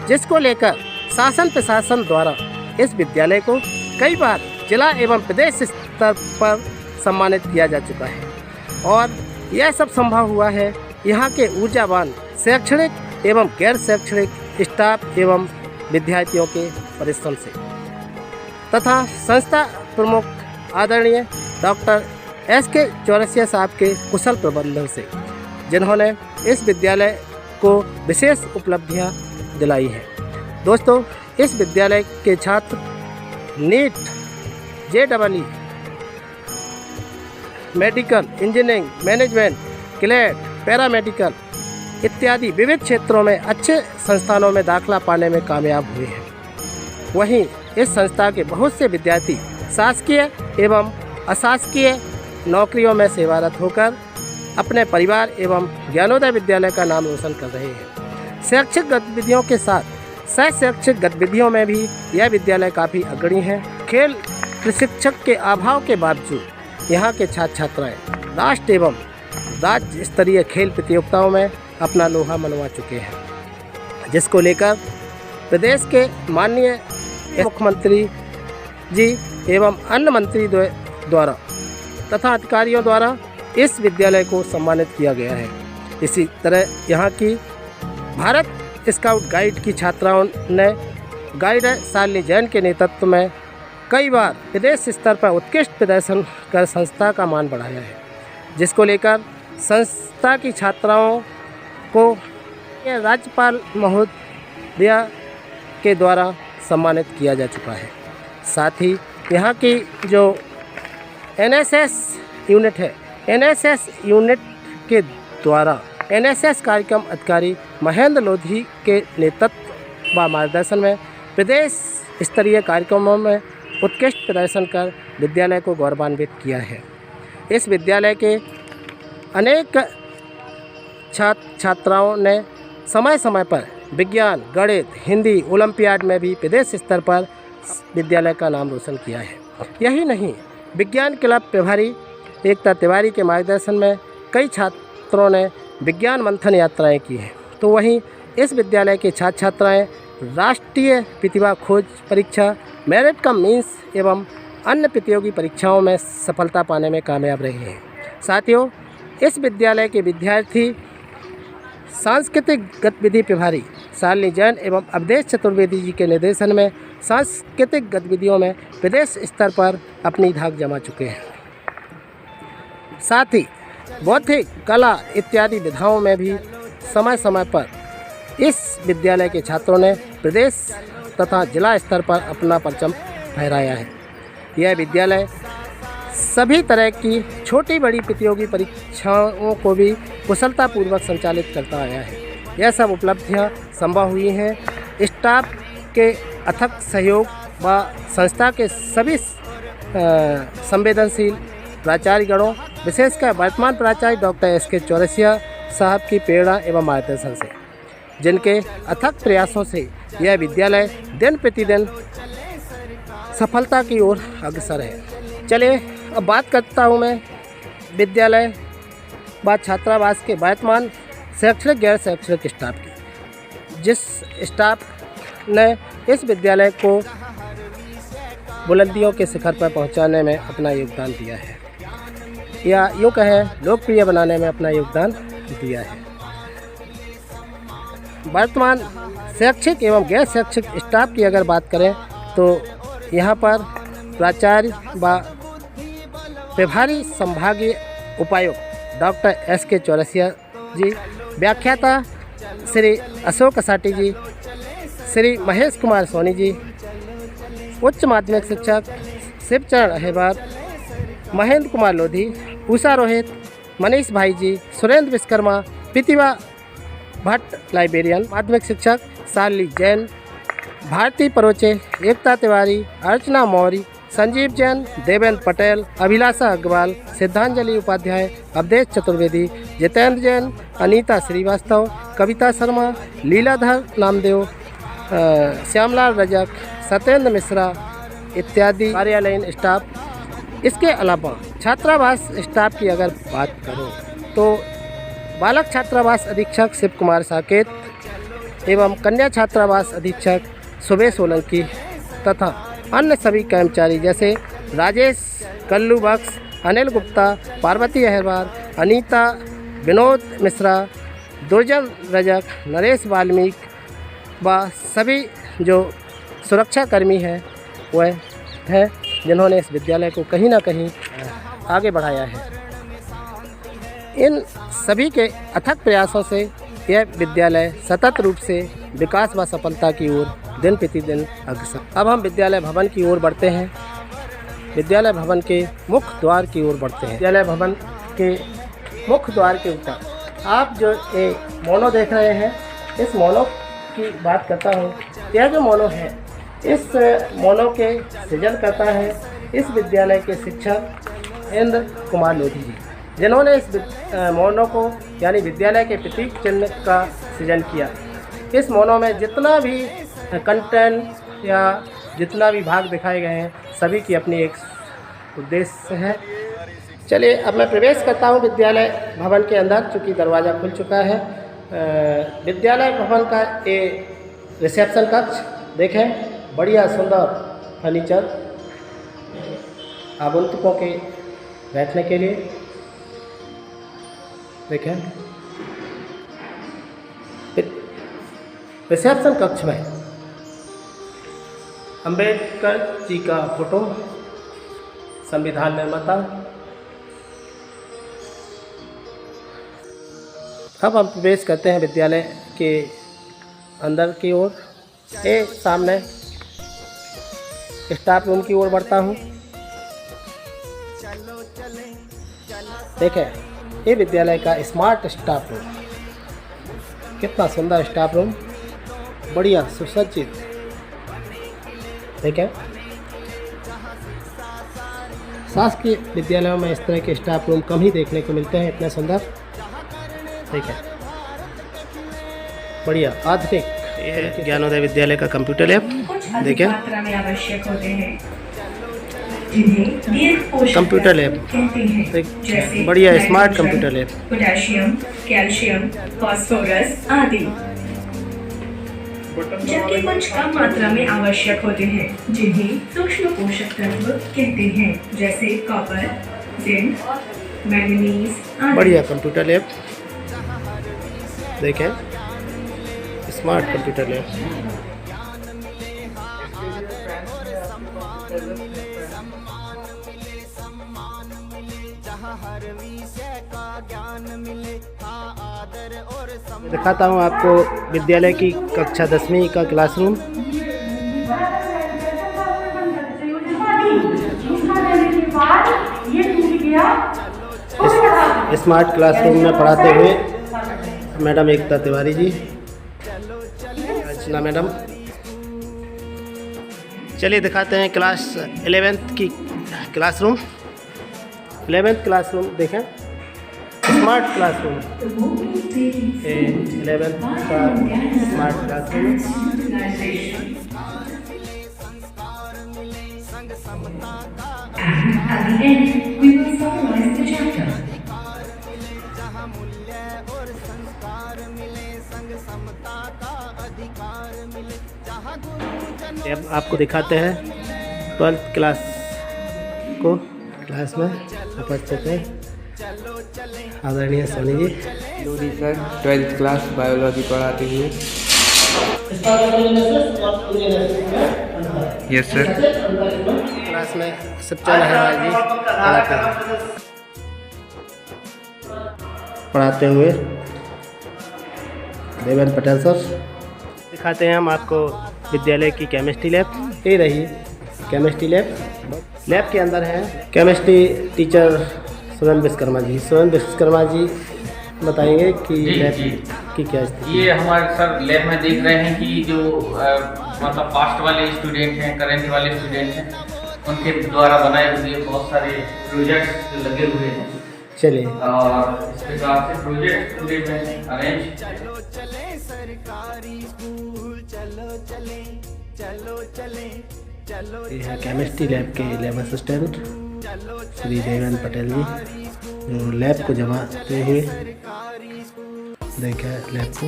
जिसको लेकर शासन प्रशासन द्वारा इस विद्यालय को कई बार जिला एवं प्रदेश स्तर पर सम्मानित किया जा चुका है। और यह सब संभव हुआ है यहाँ के ऊर्जावान शैक्षणिक एवं गैर शैक्षणिक स्टाफ एवं विद्यार्थियों के परिश्रम से तथा संस्था प्रमुख आदरणीय डॉक्टर SK चौरसिया साहब के कुशल प्रबंधन से, जिन्होंने इस विद्यालय को विशेष उपलब्धियां दिलाई हैं। दोस्तों, इस विद्यालय के छात्र NEET, JEE, medical, engineering, management, CLAT, paramedical इत्यादि विविध क्षेत्रों में अच्छे संस्थानों में दाखिला पाने में कामयाब हुए हैं। वहीं इस संस्था के बहुत से विद्यार्थी शासकीय एवं अशासकीय नौकरियों में सेवारत होकर अपने परिवार एवं ज्ञानोदय विद्यालय का नाम रोशन कर रहे हैं। शैक्षिक गतिविधियों के साथ सह शैक्षिक गतिविधियों में भी यह विद्यालय काफ़ी अग्रणी है। खेल प्रशिक्षक के अभाव के बावजूद यहाँ के छात्र छात्राएँ राष्ट्र एवं राज्य स्तरीय खेल प्रतियोगिताओं में अपना लोहा मनवा चुके हैं, जिसको लेकर प्रदेश के माननीय मुख्यमंत्री जी एवं अन्य मंत्री द्वारा तथा अधिकारियों द्वारा इस विद्यालय को सम्मानित किया गया है। इसी तरह यहाँ की भारत स्काउट गाइड की छात्राओं ने गाइड शालिनी जैन के नेतृत्व में कई बार प्रदेश स्तर पर उत्कृष्ट प्रदर्शन कर संस्था का मान बढ़ाया है, जिसको लेकर संस्था की छात्राओं को राज्यपाल महोदया के द्वारा सम्मानित किया जा चुका है। साथ ही यहाँ की जो NSS यूनिट है, NSS यूनिट के द्वारा NSS कार्यक्रम अधिकारी महेंद्र लोधी के नेतृत्व व मार्गदर्शन में प्रदेश स्तरीय कार्यक्रमों में उत्कृष्ट प्रदर्शन कर विद्यालय को गौरवान्वित किया है। इस विद्यालय के अनेक छात्र छात्राओं ने समय समय पर विज्ञान, गणित, हिंदी ओलंपियाड में भी प्रदेश स्तर पर विद्यालय का नाम रोशन किया है। यही नहीं, विज्ञान क्लब प्रभारी एकता तिवारी के मार्गदर्शन में कई छात्रों ने विज्ञान मंथन यात्राएं की हैं। तो वहीं इस विद्यालय के छात्र छात्राएँ राष्ट्रीय प्रतिभा खोज परीक्षा, मेरिट कम मीन्स एवं अन्य प्रतियोगी परीक्षाओं में सफलता पाने में कामयाब रहे हैं। साथियों, इस विद्यालय के विद्यार्थी सांस्कृतिक गतिविधि प्रभारी शालिनी जैन एवं अवधेश चतुर्वेदी जी के निर्देशन में सांस्कृतिक गतिविधियों में प्रदेश स्तर पर अपनी धाक जमा चुके हैं। साथ ही बौद्धिक, कला इत्यादि विधाओं में भी समय समय पर इस विद्यालय के छात्रों ने प्रदेश तथा जिला स्तर पर अपना परचम फहराया है। यह विद्यालय सभी तरह की छोटी बड़ी प्रतियोगी परीक्षाओं को भी कुशलतापूर्वक संचालित करता आया है। यह सब उपलब्धियां संभव हुई हैं स्टाफ के अथक सहयोग व संस्था के सभी संवेदनशील प्राचार्यगणों, विशेषकर वर्तमान प्राचार्य डॉक्टर SK चौरसिया साहब की प्रेरणा एवं मार्गदर्शन से, जिनके अथक प्रयासों से यह विद्यालय दिन प्रतिदिन सफलता की ओर अग्रसर है। चलिए अब बात करता हूँ मैं विद्यालय व छात्रावास के वर्तमान शैक्षणिक गैर शैक्षणिक स्टाफ की, जिस स्टाफ ने इस विद्यालय को बुलंदियों के शिखर पर पहुंचाने में अपना योगदान दिया है, या यूँ कहें लोकप्रिय बनाने में अपना योगदान दिया है। वर्तमान शैक्षिक एवं गैर शैक्षिक स्टाफ की अगर बात करें तो यहाँ पर प्राचार्य व प्रभारी संभागीय उपायुक्त डॉक्टर SK चौरसिया जी, व्याख्याता श्री अशोक कसाटी जी, श्री महेश कुमार सोनी जी, उच्च माध्यमिक शिक्षक शिवचरण अहिरवार, महेंद्र कुमार लोधी, उषा रोहित, मनीष भाई जी, सुरेंद्र विश्वकर्मा, प्रतिभा भट्ट लाइब्रेरियन, माध्यमिक शिक्षक शालिनी जैन, भारती परोचे, एकता तिवारी, अर्चना मौर्य, संजीव जैन, देवेंद्र पटेल, अभिलाषा अग्रवाल, सिद्धांजलि उपाध्याय, अवधेश चतुर्वेदी, जितेंद्र जैन, अनीता श्रीवास्तव, कविता शर्मा, लीलाधर नामदेव, श्यामलाल रजक, सत्येंद्र मिश्रा इत्यादि कार्यालयीन स्टाफ। इसके अलावा छात्रावास स्टाफ की अगर बात करूं तो बालक छात्रावास अधीक्षक शिव कुमार साकेत एवं कन्या छात्रावास अधीक्षक सुबेश सोलंकी तथा अन्य सभी कर्मचारी जैसे राजेश कल्लू बक्स, अनिल गुप्ता, पार्वती अहिरवार, अनीता, विनोद मिश्रा, दुर्जन रजक, नरेश वाल्मीकि व सभी जो सुरक्षा कर्मी हैं वह हैं। जिन्होंने इस विद्यालय को कहीं ना कहीं आगे बढ़ाया है। इन सभी के अथक प्रयासों से यह विद्यालय सतत रूप से विकास व सफलता की ओर दिन प्रतिदिन अग्रसर। अब हम विद्यालय भवन की ओर बढ़ते हैं। विद्यालय भवन के मुख्य द्वार की ओर बढ़ते हैं। विद्यालय भवन के मुख्य द्वार के ऊपर आप जो ये मोनो देख रहे हैं, इस मोनो की बात करता हूँ। यह जो मोनो है, इस मोनो के सृजन करता है इस विद्यालय के शिक्षक इंद्र कुमार लोधी जी, जिन्होंने इस मोनो को यानी विद्यालय के प्रतीक चिन्ह का सृजन किया। इस मोनो में जितना भी कंटेंट या जितना भी भाग दिखाए गए हैं, सभी की अपनी एक उद्देश्य है। चलिए अब मैं प्रवेश करता हूँ विद्यालय भवन के अंदर, चूँकि दरवाज़ा खुल चुका है। विद्यालय भवन का ये रिसेप्शन कक्ष देखें, बढ़िया सुंदर फर्नीचर आगंतुकों के बैठने के लिए। देखें रिसेप्शन कक्ष में अंबेडकर जी का फोटो, संविधान निर्माता। अब हम प्रवेश करते हैं विद्यालय के अंदर की ओर। ये सामने स्टाफ रूम की ओर बढ़ता हूँ। देखें ये विद्यालय का स्मार्ट स्टाफ रूम, कितना सुंदर स्टाफ रूम, बढ़िया सुसज्जित। देखें शासकीय विद्यालयों में इस तरह के स्टाफ रूम कम ही देखने को मिलते हैं, इतने सुंदर। देखें बढ़िया आधुनिक। ये ज्ञानोदय विद्यालय का कंप्यूटर लैब देखें, कंप्यूटर लैब, बढ़िया smart computer lab. Potassium, calcium, phosphorus आदि, जबकि कुछ कम मात्रा में आवश्यक होते हैं, जिन्हें सूक्ष्म पोषक तत्व कहते हैं, जैसे कॉपर, जिंक, मैंगनीज आदि। बढ़िया कंप्यूटर लैब देखें, स्मार्ट कंप्यूटर लैब। दिखाता हूँ आपको विद्यालय की कक्षा 10वीं का क्लासरूम। स्मार्ट क्लासरूम में पढ़ाते हुए मैडम एकता तिवारी जी, अर्चना मैडम। चलिए दिखाते हैं क्लास 11th की क्लासरूम। 11th क्लासरूम देखें, स्मार्ट क्लासरूम, 11th का smart classroom. At the end, we will summarize the chapter. अब आपको दिखाते हैं 12th क्लास को। क्लास में उपस्थित है आदरणीय Soni ji. Lodhi sir 12th class biology पढ़ाते हुए। Yes sir. क्लास में सच्चा लहराज जी पढ़ाते हुए देवेंद्र पटेल सर। दिखाते हैं हम आपको विद्यालय की केमिस्ट्री लैब। ये रही केमिस्ट्री लैब। लैब के अंदर है केमिस्ट्री टीचर सुरेंद्र विश्वकर्मा जी। सुरेंद्र विश्वकर्मा जी बताएंगे कि लैब की क्या स्थिति। ये हमारे सर लैब में देख रहे हैं कि जो मतलब पास्ट वाले स्टूडेंट हैं, करंट वाले स्टूडेंट हैं, उनके द्वारा बनाए हुए बहुत सारे प्रोजेक्ट्स जो लगे हुए हैं। चलिए और इस प्रकार से प्रोजेक्ट पूरे में अरेंज। ये है केमिस्ट्री लैब के लैब असिस्टेंट श्री देवेंद्र पटेल जी, जो लैब को जमाते हुए देखा लैब को।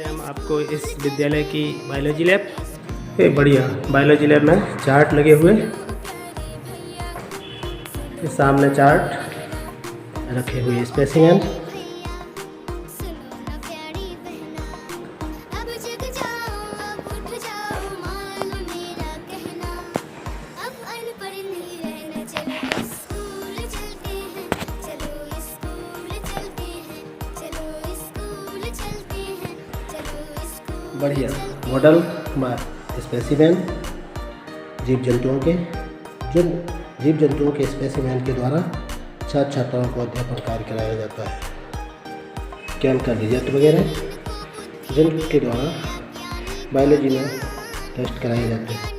हम आपको इस विद्यालय की बायोलॉजी लैब। ये बढ़िया बायोलॉजी लैब में चार्ट लगे हुए, सामने चार्ट रखे हुए, स्पेसिमेन। बढ़िया मॉडल व स्पेसिमेन जीव जंतुओं के जीव जंतुओं के स्पेसिमेन के द्वारा छात्र छात्राओं को अध्यापन कार्य कराया जाता है। कैंप का रिजल्ट वगैरह जिनके द्वारा बायोलॉजी में टेस्ट कराए जाते हैं।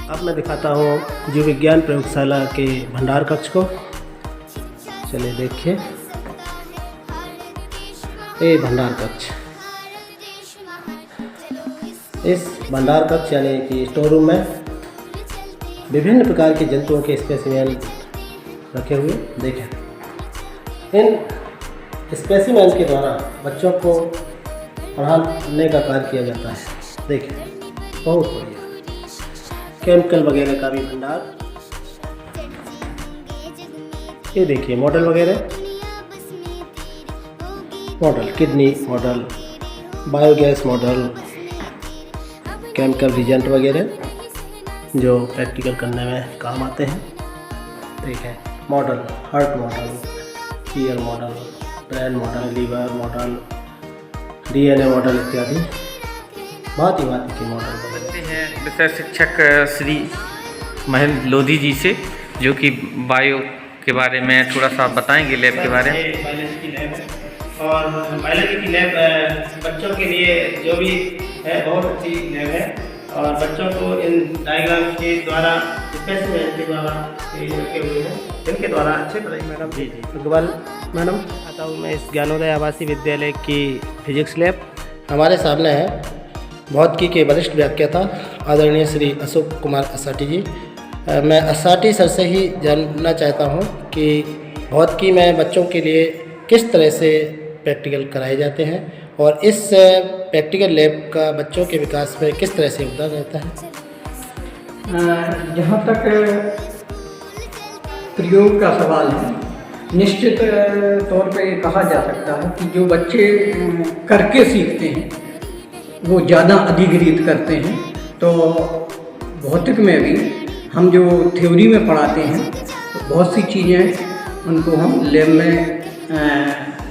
अब मैं दिखाता हूँ जीव विज्ञान प्रयोगशाला के भंडार कक्ष को। चलिए देखिए, ये भंडार कक्ष। इस भंडार कक्ष यानी कि स्टोर रूम में विभिन्न प्रकार के जंतुओं के स्पेसिमेन रखे हुए देखें। इन स्पेसिमेन के द्वारा बच्चों को पढ़ाने का कार्य किया जाता है। देखें, बहुत बढ़िया। केमिकल वगैरह का भी भंडार। ये देखिए मॉडल वगैरह, model kidney model, biogas model, chemical reagent वगैरह जो प्रैक्टिकल करने में काम आते हैं। देखें model, heart model, ear model, brain model, liver model, DNA model इत्यादि भांति भांति के मॉडल वगैरह हैं। विषय शिक्षक श्री महेंद्र लोधी जी से, जो कि बायो के बारे में थोड़ा सा बताएंगे, लैब के बारे में। बायोलॉजी की लैब है और बायोलॉजी की लैब बच्चों के लिए जो भी है बहुत अच्छी लैब है और बच्चों को इन डायग्राम के द्वारा स्पेसिमेन के द्वारा रखे हुए हैं, इनके द्वारा अच्छे पढ़ाई। मैडम जी इकबाल मैडम आता हूँ मैं इस ज्ञानोदय आवासीय विद्यालय की फिजिक्स लैब। हमारे सामने है भौतिकी के वरिष्ठ व्याख्याता आदरणीय श्री अशोक कुमार असाटी जी। मैं असाटी सर से ही जानना चाहता हूँ कि भौतिकी में बच्चों के लिए किस तरह से प्रैक्टिकल कराए जाते हैं और इस प्रैक्टिकल लैब का बच्चों के विकास में किस तरह से योगदान रहता है। जहाँ तक प्रयोग का सवाल है, निश्चित तौर पे ये कहा जा सकता है कि जो बच्चे करके सीखते हैं वो ज़्यादा अधिग्रहित करते हैं। तो भौतिक में भी हम जो थ्योरी में पढ़ाते हैं तो बहुत सी चीज़ें उनको हम लैब में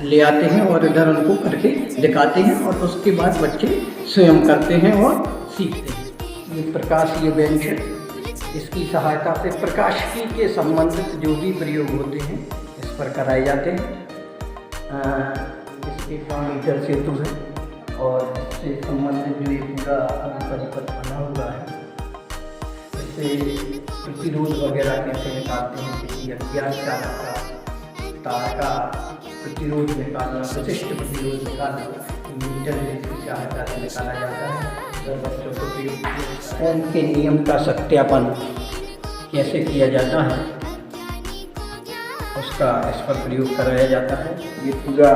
ले आते हैं और इधर उनको करके दिखाते हैं और उसके बाद बच्चे स्वयं करते हैं और सीखते हैं। ये प्रकाशीय बेंच है, इसकी सहायता से प्रकाशिकी के संबंधित जो भी प्रयोग होते हैं इस पर कराए जाते हैं। इसके 5 मीटर सेतु है और इससे संबंधित जो ये पूरा परिपथ बना हुआ है, इससे प्रतिरोध वगैरह कैसे निकालते हैं, किसी अज्ञात चालक का तार का प्रतिरोध निकालना, विशिष्ट प्रतिरोध निकालना मीटर की सहायता से निकाला जाता है। तो बच्चों को ओम के नियम का सत्यापन कैसे किया जाता है उसका इस पर प्रयोग कराया जाता है। ये पूरा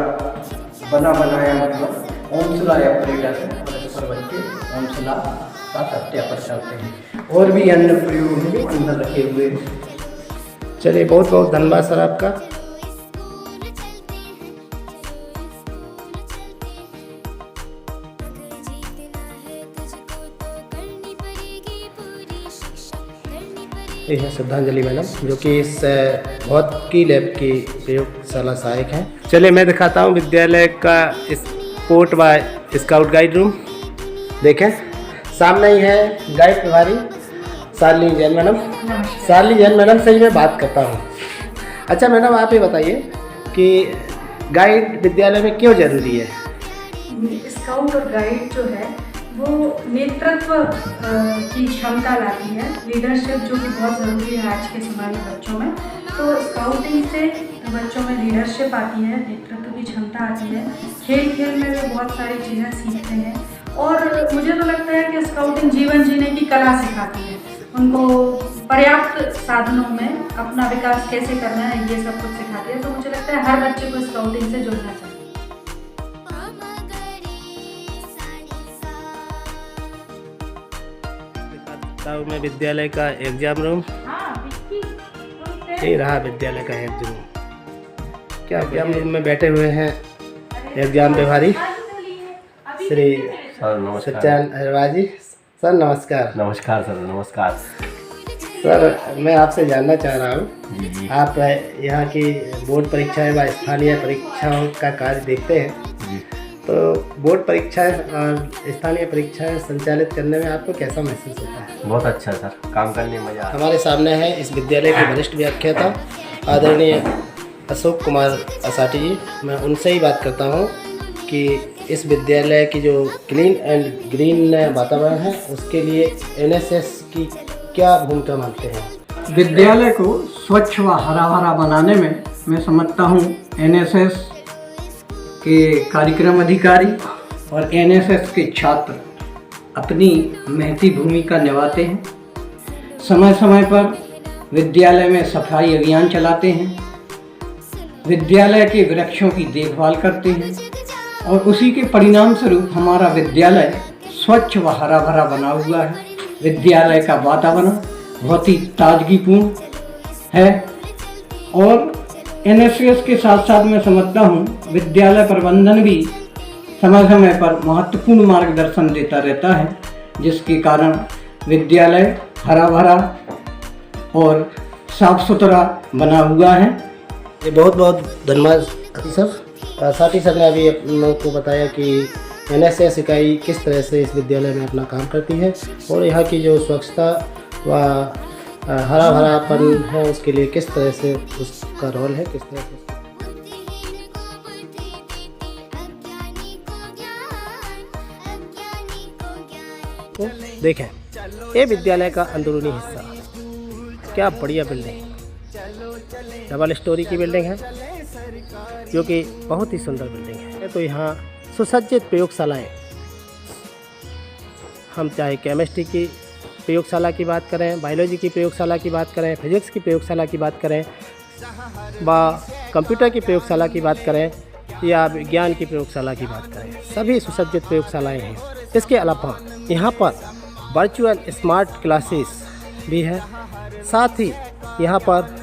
बना बनाया मतलब ओमशिला ऑपरेटर है और इस पर बच्चे ओमशिला का सत्यापन करते हैं। और भी अन्य प्रयोग हैं जो अंदर रखे हुए हैं। चलिए बहुत बहुत धन्यवाद सर आपका। ये है श्रद्धांजलि मैडम जो कि इस भौतिकी लैब की प्रयोगशाला सहायक हैं। चलिए मैं दिखाता हूँ विद्यालय का स्पोर्ट व स्काउट गाइड रूम। देखें सामने ही है गाइड प्रभारी शालिनी जैन मैडम। शालिनी जैन मैडम से ही मैं बात करता हूँ। अच्छा मैडम आप ये बताइए कि गाइड विद्यालय में क्यों ज़रूरी है। स्काउट और गाइड जो है वो नेतृत्व की क्षमता लाती है, लीडरशिप जो कि बहुत ज़रूरी है आज के समय में बच्चों में। तो स्काउटिंग से बच्चों में लीडरशिप आती है, नेतृत्व की क्षमता आती है, खेल खेल में वे बहुत सारी चीज़ें सीखते हैं और मुझे तो लगता है कि स्काउटिंग जीवन जीने की कला सिखाती है, उनको पर्याप्त साधनों में अपना विकास कैसे करना है ये सब कुछ सिखाती है। तो मुझे लगता है हर बच्चे को स्काउटिंग से जुड़ना चाहिए। में विद्यालय का एग्जाम रूम, ये रहा विद्यालय का एग्जाम रूम। क्या एग्जाम रूम में बैठे हुए हैं एग्जाम प्रभारी श्री सत्यन अहिरवार जी। सर नमस्कार। नमस्कार सर, नमस्कार। सर मैं आपसे जानना चाह रहा हूँ, आप यहाँ की बोर्ड परीक्षाएं व स्थानीय परीक्षाओं का कार्य देखते हैं, तो बोर्ड परीक्षाएं और स्थानीय परीक्षाएं संचालित करने में आपको कैसा महसूस होता है? बहुत अच्छा सर, काम करने में मजा आता है। हमारे सामने है इस विद्यालय के वरिष्ठ व्याख्याता आदरणीय अशोक कुमार असाटी जी। मैं उनसे ही बात करता हूँ कि इस विद्यालय की जो क्लीन एंड ग्रीन वातावरण है उसके लिए NSS की क्या भूमिका मानते हैं? विद्यालय को स्वच्छ व हरा भरा बनाने में मैं समझता हूँ NSS के कार्यक्रम अधिकारी और NSS के छात्र अपनी महती भूमिका निभाते हैं। समय समय पर विद्यालय में सफाई अभियान चलाते हैं, विद्यालय के वृक्षों की देखभाल करते हैं और उसी के परिणाम स्वरूप हमारा विद्यालय स्वच्छ व हरा भरा बना हुआ है। विद्यालय का वातावरण बहुत ही ताजगीपूर्ण है और NSS के साथ साथ मैं समझता हूँ विद्यालय प्रबंधन भी समय समय पर महत्वपूर्ण मार्गदर्शन देता रहता है, जिसके कारण विद्यालय हरा भरा और साफ सुथरा बना हुआ है। ये बहुत बहुत धन्यवाद सर। साथ ही सर ने अभी आप लोगों को बताया कि NSS इकाई किस तरह से इस विद्यालय में अपना काम करती है और यहाँ की जो स्वच्छता व हरा भरापन है उसके लिए किस तरह से उसका रोल है, किस तरह से। तो देखें ये विद्यालय का अंदरूनी हिस्सा, क्या बढ़िया बिल्डिंग, डबल स्टोरी की बिल्डिंग है जो कि बहुत ही सुंदर बिल्डिंग है। तो यहाँ सुसज्जित प्रयोगशालाएं, हम चाहे केमिस्ट्री की प्रयोगशाला की बात करें, बायोलॉजी की प्रयोगशाला की बात करें, फिजिक्स की प्रयोगशाला की बात करें, कंप्यूटर की प्रयोगशाला की बात करें या विज्ञान की प्रयोगशाला की बात करें, सभी सुसज्जित प्रयोगशालाएं हैं। इसके अलावा यहाँ पर वर्चुअल स्मार्ट क्लासेस भी है, साथ ही यहाँ पर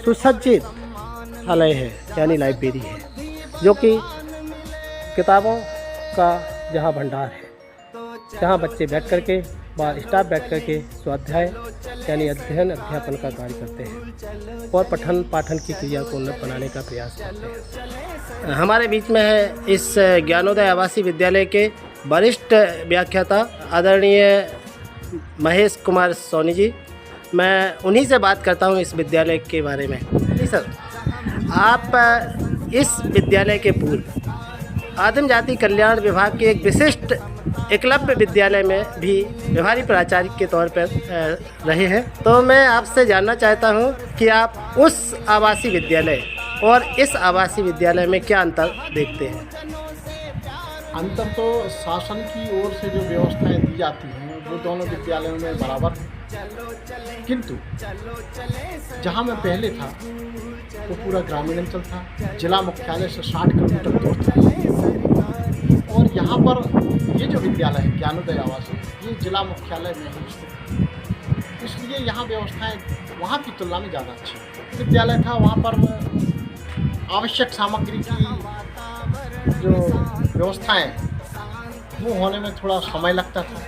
सुसज्जित आलय है यानी लाइब्रेरी है, जो कि किताबों का जहाँ भंडार है, जहाँ बच्चे बैठ करके व स्टाफ बैठ करके स्वाध्याय यानी अध्ययन अध्यापन का कार्य करते हैं और पठन पाठन की क्रिया को उन्नत बनाने का प्रयास करते हैं। हमारे बीच में है इस ज्ञानोदय आवासीय विद्यालय के वरिष्ठ व्याख्याता आदरणीय महेश कुमार सोनी जी। मैं उन्हीं से बात करता हूँ इस विद्यालय के बारे में। जी सर, आप इस विद्यालय के पूर्व आदिम जाति कल्याण विभाग के एक विशिष्ट एकलव्य विद्यालय में भी व्यवहारिक प्राचार्य के तौर पर रहे हैं, तो मैं आपसे जानना चाहता हूं कि आप उस आवासीय विद्यालय और इस आवासीय विद्यालय में क्या अंतर देखते हैं? अंतर तो शासन की ओर से जो व्यवस्थाएं दी जाती हैं वो दोनों विद्यालयों में बराबर है, किंतु जहां मैं पहले था वो पूरा ग्रामीण अंचल था, जिला मुख्यालय से 60 किलोमीटर दूर था और यहाँ पर ये जो विद्यालय है ज्ञानोदय आवासीय, ये जिला मुख्यालय में ही स्थित है, इसलिए यहाँ व्यवस्थाएं वहाँ की तुलना में ज़्यादा अच्छी विद्यालय था। वहाँ पर आवश्यक सामग्री की जो व्यवस्थाएं वो होने में थोड़ा समय लगता था,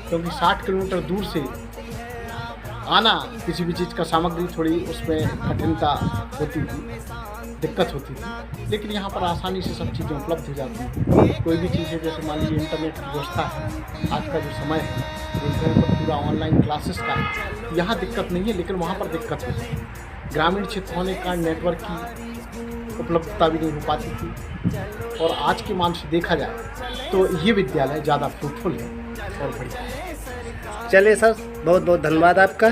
क्योंकि 60 किलोमीटर दूर से आना किसी भी चीज़ का सामग्री थोड़ी उसमें कठिनता होती थी, दिक्कत होती थी। लेकिन यहाँ पर आसानी से सब चीज़ें उपलब्ध हो जाती हैं। कोई भी चीज़ है, जैसे मान लीजिए इंटरनेट की व्यवस्था है, आज का जो समय है इंटरनेट पर पूरा ऑनलाइन क्लासेस का है, यहाँ दिक्कत नहीं है, लेकिन वहाँ पर दिक्कत होती है। ग्रामीण क्षेत्र होने का नेटवर्क की उपलब्धता भी नहीं हो पाती थी और आज के मान से देखा जाए तो ये विद्यालय ज़्यादा फ्रूटफुल है और बढ़िया है। चलिए सर, बहुत बहुत धन्यवाद आपका।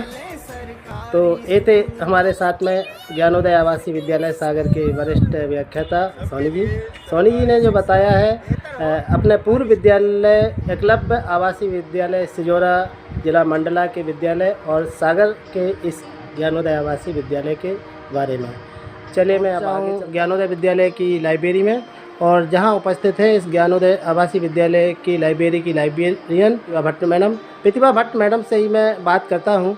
तो ये थे हमारे साथ में ज्ञानोदय आवासीय विद्यालय सागर के वरिष्ठ व्याख्याता सोनी जी। सोनी जी ने जो बताया है अपने पूर्व विद्यालय एकलव्य आवासीय विद्यालय सिजोरा जिला मंडला के विद्यालय और सागर के इस ज्ञानोदय आवासीय विद्यालय के बारे में। चलिए मैं अब आगे ज्ञानोदय विद्यालय की लाइब्रेरी में, और जहां उपस्थित है इस ज्ञानोदय आवासीय विद्यालय की लाइब्रेरी की लाइब्रेरियन प्रतिभा भट्ट मैडम से ही मैं बात करता हूं,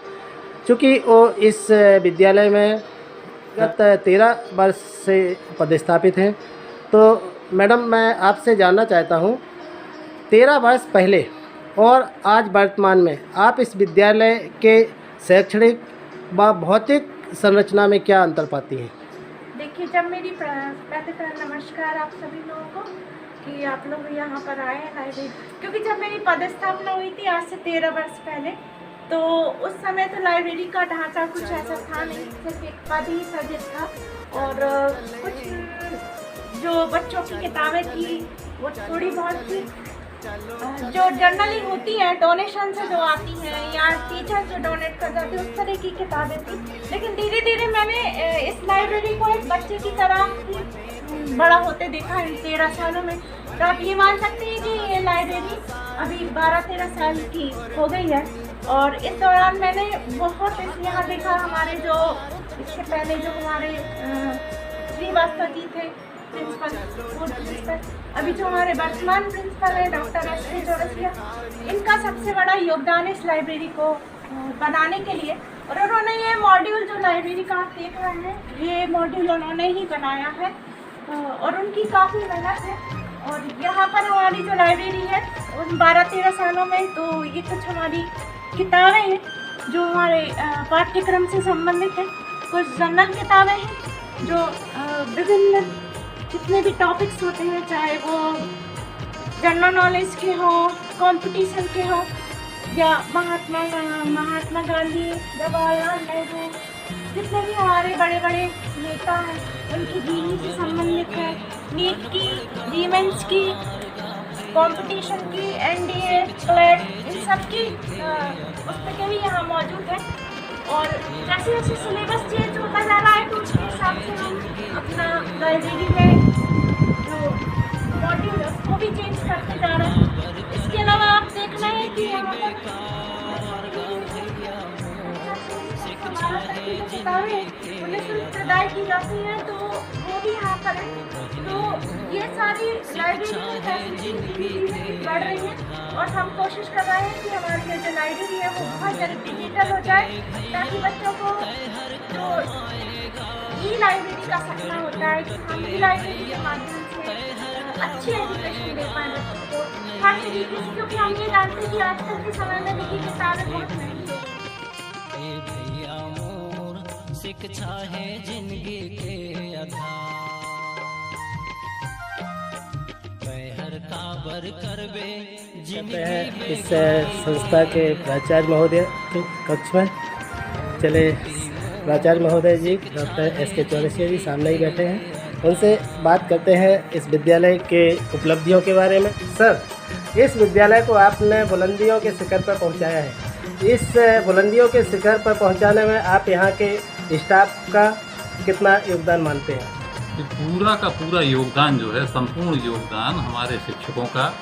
चूँकि वो इस विद्यालय में गत 13 वर्ष से पदस्थापित हैं। तो मैडम, मैं आपसे जानना चाहता हूं 13 वर्ष पहले और आज वर्तमान में आप इस विद्यालय के शैक्षणिक व भौतिक संरचना में क्या अंतर पाती हैं? देखिए, जब मेरी पहले तो नमस्कार आप सभी लोगों को कि आप लोग यहाँ पर आए हैं लाइब्रेरी, क्योंकि जब मेरी पदस्थापना हुई थी आज से 13 वर्ष पहले, तो उस समय तो लाइब्रेरी का ढांचा कुछ ऐसा था नहीं, सिर्फ एक पद ही सजित था और कुछ जो बच्चों की किताबें थी वो थोड़ी बहुत थी जो जनरली होती हैं, डोनेशन से जो आती हैं या टीचर जो डोनेट कर जाते हैं, उस तरह की किताबें थी। लेकिन धीरे धीरे मैंने इस लाइब्रेरी को एक बच्चे की तरह ही बड़ा होते देखा इन 13 सालों में। तो आप ये मान सकते हैं कि ये लाइब्रेरी अभी 12-13 साल की हो गई है और इस दौरान मैंने बहुत यहाँ देखा। हमारे जो इससे पहले जो हमारे श्रीवास्तव जी थे प्रिंसिपल, पूर्व प्रिंसिपल, अभी जो हमारे वर्तमान प्रिंसिपल हैं डॉक्टर एस.के. चौरसिया, इनका सबसे बड़ा योगदान इस लाइब्रेरी को बनाने के लिए। और उन्होंने ये मॉड्यूल जो लाइब्रेरी का आप देख रहे हैं, ये मॉड्यूल उन्होंने ही बनाया है और उनकी काफ़ी मेहनत है। और यहाँ पर हमारी जो लाइब्रेरी है उन 12-13 सालों में, तो ये कुछ हमारी किताबें हैं जो हमारे पाठ्यक्रम से संबंधित हैं। कुछ जनरल किताबें हैं जो विभिन्न जितने भी टॉपिक्स होते हैं, चाहे वो जनरल नॉलेज के हों, कंपटीशन के हों या महात्मा गांधी, जवाहरलाल नेहरू, जितने भी हमारे बड़े बड़े नेता हैं उनकी जीवनी से संबंधित है। नीट की, जीमेंस की, कंपटीशन की, एनडीए, क्लेट, इन सब की पुस्तकें भी यहाँ मौजूद हैं। और जैसे जैसे सिलेबस चेंज होता जा रहा है तो उसके हिसाब से हम अपना लाइब्रेरी में जो मॉड्यूल है उसको भी चेंज करते जा रहे हैं। इसके अलावा आप देख रहे हैं कि यहाँ पर किताबें उन्हें शुल्क प्रदाय की जाती हैं, तो वो भी यहाँ पर है। तो ये सारी लाइब्रेरी फैसिलिटी बढ़ रही है और हम कोशिश कर रहे हैं कि हमारी जो लाइब्रेरी है वो बहुत जल्द डिजिटल हो जाए, ताकि बच्चों को जो ई लाइब्रेरी का सपना होता है कि हम ई लाइब्रेरी के माध्यम से अच्छी एजुकेशन दे पाएँ बच्चों को हर तरीके से, क्योंकि हम ये जानते हैं कि आजकल के समय में देखिए किताबें बहुत महंगी है। शिक्षा है जिंदगी के इस संस्था के प्राचार्य महोदय के कक्ष में। चले, प्राचार्य महोदय जी डॉक्टर एस.के. चौरसिया जी सामने ही बैठे हैं, उनसे बात करते हैं इस विद्यालय के उपलब्धियों के बारे में। सर, इस विद्यालय को आपने बुलंदियों के शिखर पर पहुंचाया है। इस बुलंदियों के शिखर पर पहुंचाने में आप यहाँ के स्टाफ का कितना योगदान मानते हैं? पूरा का पूरा योगदान जो है, संपूर्ण योगदान हमारे शिक्षकों का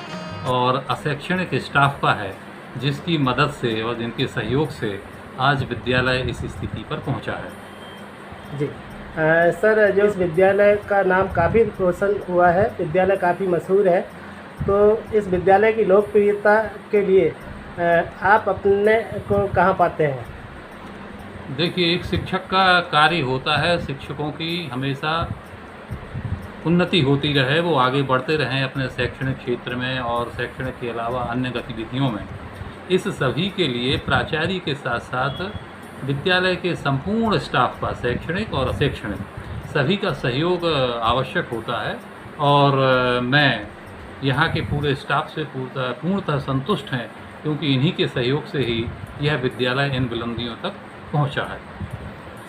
और अशैक्षणिक स्टाफ का है, जिसकी मदद से और जिनके सहयोग से आज विद्यालय इस स्थिति पर पहुंचा है। जी सर, जो इस विद्यालय का नाम काफ़ी रोशन हुआ है, विद्यालय काफ़ी मशहूर है, तो इस विद्यालय की लोकप्रियता के लिए आप अपने को कहाँ पाते हैं? देखिए, एक शिक्षक का कार्य होता है शिक्षकों की हमेशा उन्नति होती रहे, वो आगे बढ़ते रहें अपने शैक्षणिक क्षेत्र में और शैक्षणिक के अलावा अन्य गतिविधियों में। इस सभी के लिए प्राचार्य के साथ साथ विद्यालय के संपूर्ण स्टाफ का, शैक्षणिक और अशैक्षणिक सभी का सहयोग आवश्यक होता है और मैं यहाँ के पूरे स्टाफ से पूर्णतः संतुष्ट हैं, क्योंकि इन्हीं के सहयोग से ही यह विद्यालय इन बुलंदियों तक पहुँचा है।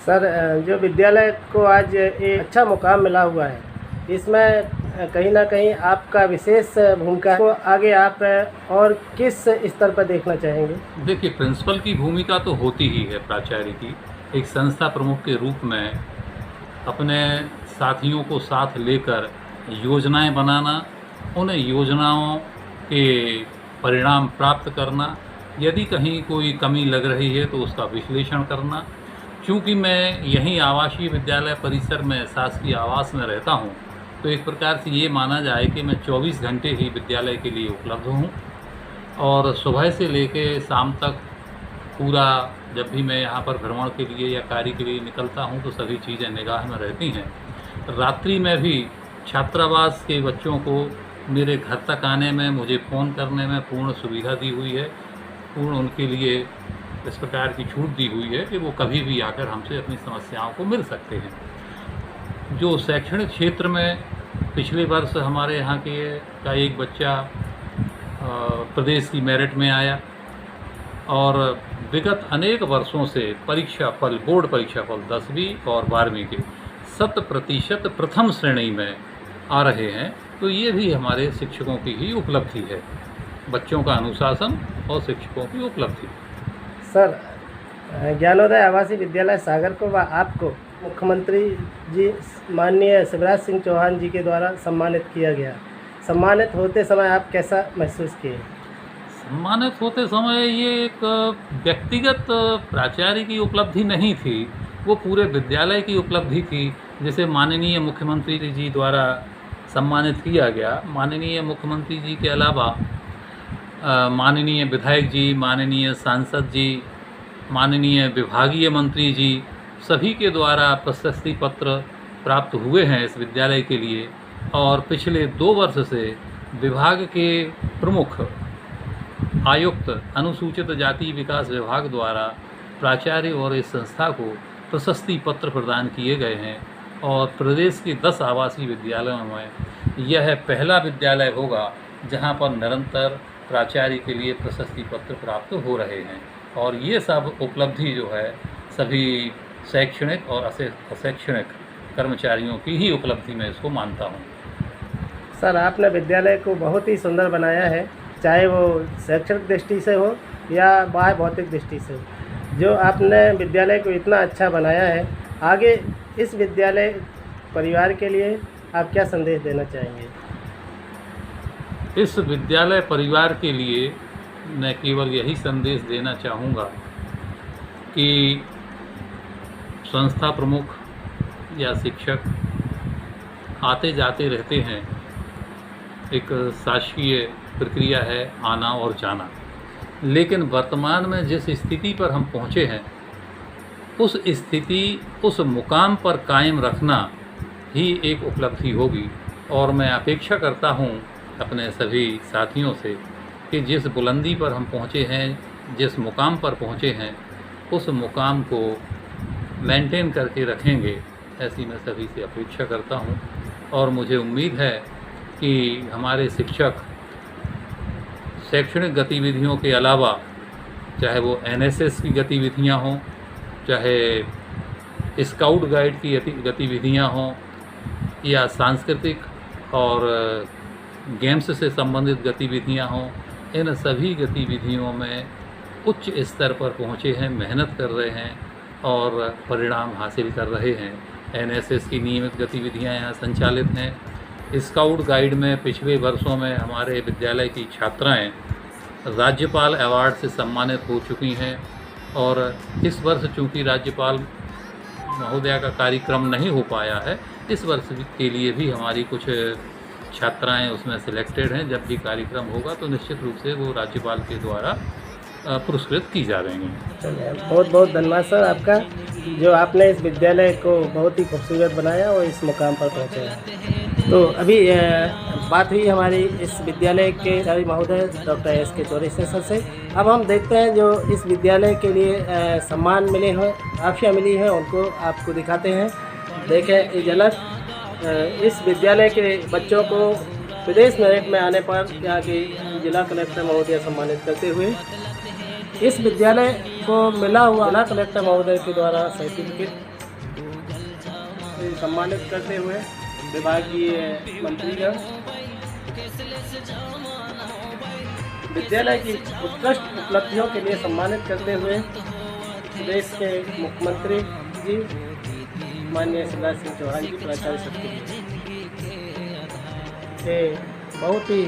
सर, जो विद्यालय को आज एक अच्छा मुकाम मिला हुआ है, इसमें कहीं ना कहीं आपका विशेष भूमिका को आगे आप और किस स्तर पर देखना चाहेंगे? देखिए, प्रिंसिपल की भूमिका तो होती ही है प्राचार्य की, एक संस्था प्रमुख के रूप में अपने साथियों को साथ लेकर योजनाएं बनाना, उन योजनाओं के परिणाम प्राप्त करना, यदि कहीं कोई कमी लग रही है तो उसका विश्लेषण करना। चूँकि मैं यहीं आवासीय विद्यालय परिसर में शासकीय आवास में रहता हूँ, तो एक प्रकार से ये माना जाए कि मैं 24 घंटे ही विद्यालय के लिए उपलब्ध हूँ और सुबह से लेके शाम तक पूरा, जब भी मैं यहाँ पर भ्रमण के लिए या कार्य के लिए निकलता हूँ तो सभी चीज़ें निगाह में रहती हैं। रात्रि में भी छात्रावास के बच्चों को मेरे घर तक आने में, मुझे फ़ोन करने में पूर्ण सुविधा दी हुई है। पूर्ण उनके लिए इस प्रकार की छूट दी हुई है कि वो कभी भी आकर हमसे अपनी समस्याओं को मिल सकते हैं। जो शैक्षणिक क्षेत्र में पिछले वर्ष हमारे यहाँ का एक बच्चा प्रदेश की मेरिट में आया और विगत अनेक वर्षों से बोर्ड परीक्षा फल 10वीं और 12वीं के 100% प्रथम श्रेणी में आ रहे हैं। तो ये भी हमारे शिक्षकों की ही उपलब्धि है, बच्चों का अनुशासन और शिक्षकों की उपलब्धि। सर, ज्ञानोदय आवासीय विद्यालय सागर को व आपको मुख्यमंत्री जी माननीय शिवराज सिंह चौहान जी के द्वारा सम्मानित किया गया। सम्मानित होते समय आप कैसा महसूस किए? सम्मानित होते समय ये एक व्यक्तिगत प्राचार्य की उपलब्धि नहीं थी, वो पूरे विद्यालय की उपलब्धि थी। जैसे माननीय मुख्यमंत्री जी द्वारा सम्मानित किया गया। माननीय मुख्यमंत्री जी के अलावा माननीय विधायक जी, माननीय सांसद जी, माननीय विभागीय मंत्री जी, सभी के द्वारा प्रशस्ति पत्र प्राप्त हुए हैं इस विद्यालय के लिए। और पिछले 2 वर्ष से विभाग के प्रमुख आयुक्त अनुसूचित जाति विकास विभाग द्वारा प्राचार्य और इस संस्था को प्रशस्ति पत्र प्रदान किए गए हैं। और प्रदेश के 10 आवासीय विद्यालयों में यह पहला विद्यालय होगा जहां पर निरंतर प्राचार्य के लिए प्रशस्ति पत्र प्राप्त हो रहे हैं। और ये सब उपलब्धि जो है सभी शैक्षणिक और अशैक्षणिक कर्मचारियों की ही उपलब्धि में इसको मानता हूँ। सर, आपने विद्यालय को बहुत ही सुंदर बनाया है, चाहे वो शैक्षणिक दृष्टि से हो या बाह्य भौतिक दृष्टि से हो। जो आपने विद्यालय को इतना अच्छा बनाया है, आगे इस विद्यालय परिवार के लिए आप क्या संदेश देना चाहेंगे? इस विद्यालय परिवार के लिए मैं केवल यही संदेश देना चाहूँगा कि संस्था प्रमुख या शिक्षक आते जाते रहते हैं, एक शासकीय प्रक्रिया है आना और जाना। लेकिन वर्तमान में जिस स्थिति पर हम पहुँचे हैं उस स्थिति, उस मुकाम पर कायम रखना ही एक उपलब्धि होगी। और मैं अपेक्षा करता हूँ अपने सभी साथियों से कि जिस बुलंदी पर हम पहुँचे हैं, जिस मुकाम पर पहुँचे हैं, उस मुकाम को मेंटेन करके रखेंगे, ऐसी मैं सभी से अपेक्षा करता हूँ। और मुझे उम्मीद है कि हमारे शिक्षक शैक्षणिक गतिविधियों के अलावा, चाहे वो NSS की गतिविधियाँ हों, चाहे स्काउट गाइड की गतिविधियाँ हों या सांस्कृतिक और गेम्स से संबंधित गतिविधियाँ हों, इन सभी गतिविधियों में उच्च स्तर पर पहुँचे हैं, मेहनत कर रहे हैं और परिणाम हासिल कर रहे हैं। NSS की नियमित गतिविधियाँ यहाँ संचालित हैं। स्काउट गाइड में पिछले वर्षों में हमारे विद्यालय की छात्राएं राज्यपाल अवार्ड से सम्मानित हो चुकी हैं। और इस वर्ष चूँकि राज्यपाल महोदया का कार्यक्रम नहीं हो पाया है, इस वर्ष के लिए भी हमारी कुछ छात्राएं उसमें सिलेक्टेड हैं। जब भी कार्यक्रम होगा तो निश्चित रूप से वो राज्यपाल के द्वारा पुरस्कृत की जा रही हैं। चलिए, बहुत बहुत धन्यवाद सर आपका, जो आपने इस विद्यालय को बहुत ही खूबसूरत बनाया और इस मुकाम पर पहुँचाया। तो अभी बात हुई हमारी इस विद्यालय के प्राचार्य महोदय डॉक्टर SK चौरसिया सर से। अब हम देखते हैं जो इस विद्यालय के लिए सम्मान मिले हैं, ट्रॉफियाँ मिली हैं, उनको आपको दिखाते हैं। देखें ये झलक। इस विद्यालय के बच्चों को प्रदेश मेरिट में आने पर यहाँ के जिला कलेक्टर महोदय सम्मानित करते हुए इस विद्यालय को मिला हुआ जिला कलेक्टर महोदय के द्वारा सर्टिफिकेट सम्मानित करते हुए विभागीय मंत्रीगण विद्यालय की उत्कृष्ट उपलब्धियों के लिए सम्मानित करते हुए प्रदेश के मुख्यमंत्री जी माननीय शिवराज सिंह चौहान जी प्राचार्य के बहुत ही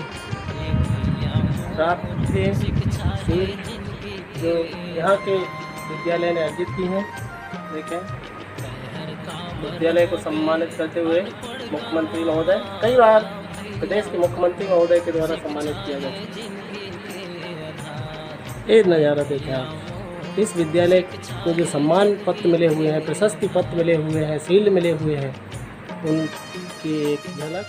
प्राप्त थे सीट जो यहाँ के विद्यालय ने अर्जित की हैं। देखें, विद्यालय को सम्मानित करते हुए मुख्यमंत्री महोदय, कई बार प्रदेश के मुख्यमंत्री महोदय के द्वारा सम्मानित किया गया। ये नज़ारा देखें आप, इस विद्यालय को जो सम्मान पत्र मिले हुए हैं, प्रशस्ति पत्र मिले हुए हैं, शील्ड मिले हुए हैं, उनकी एक झलक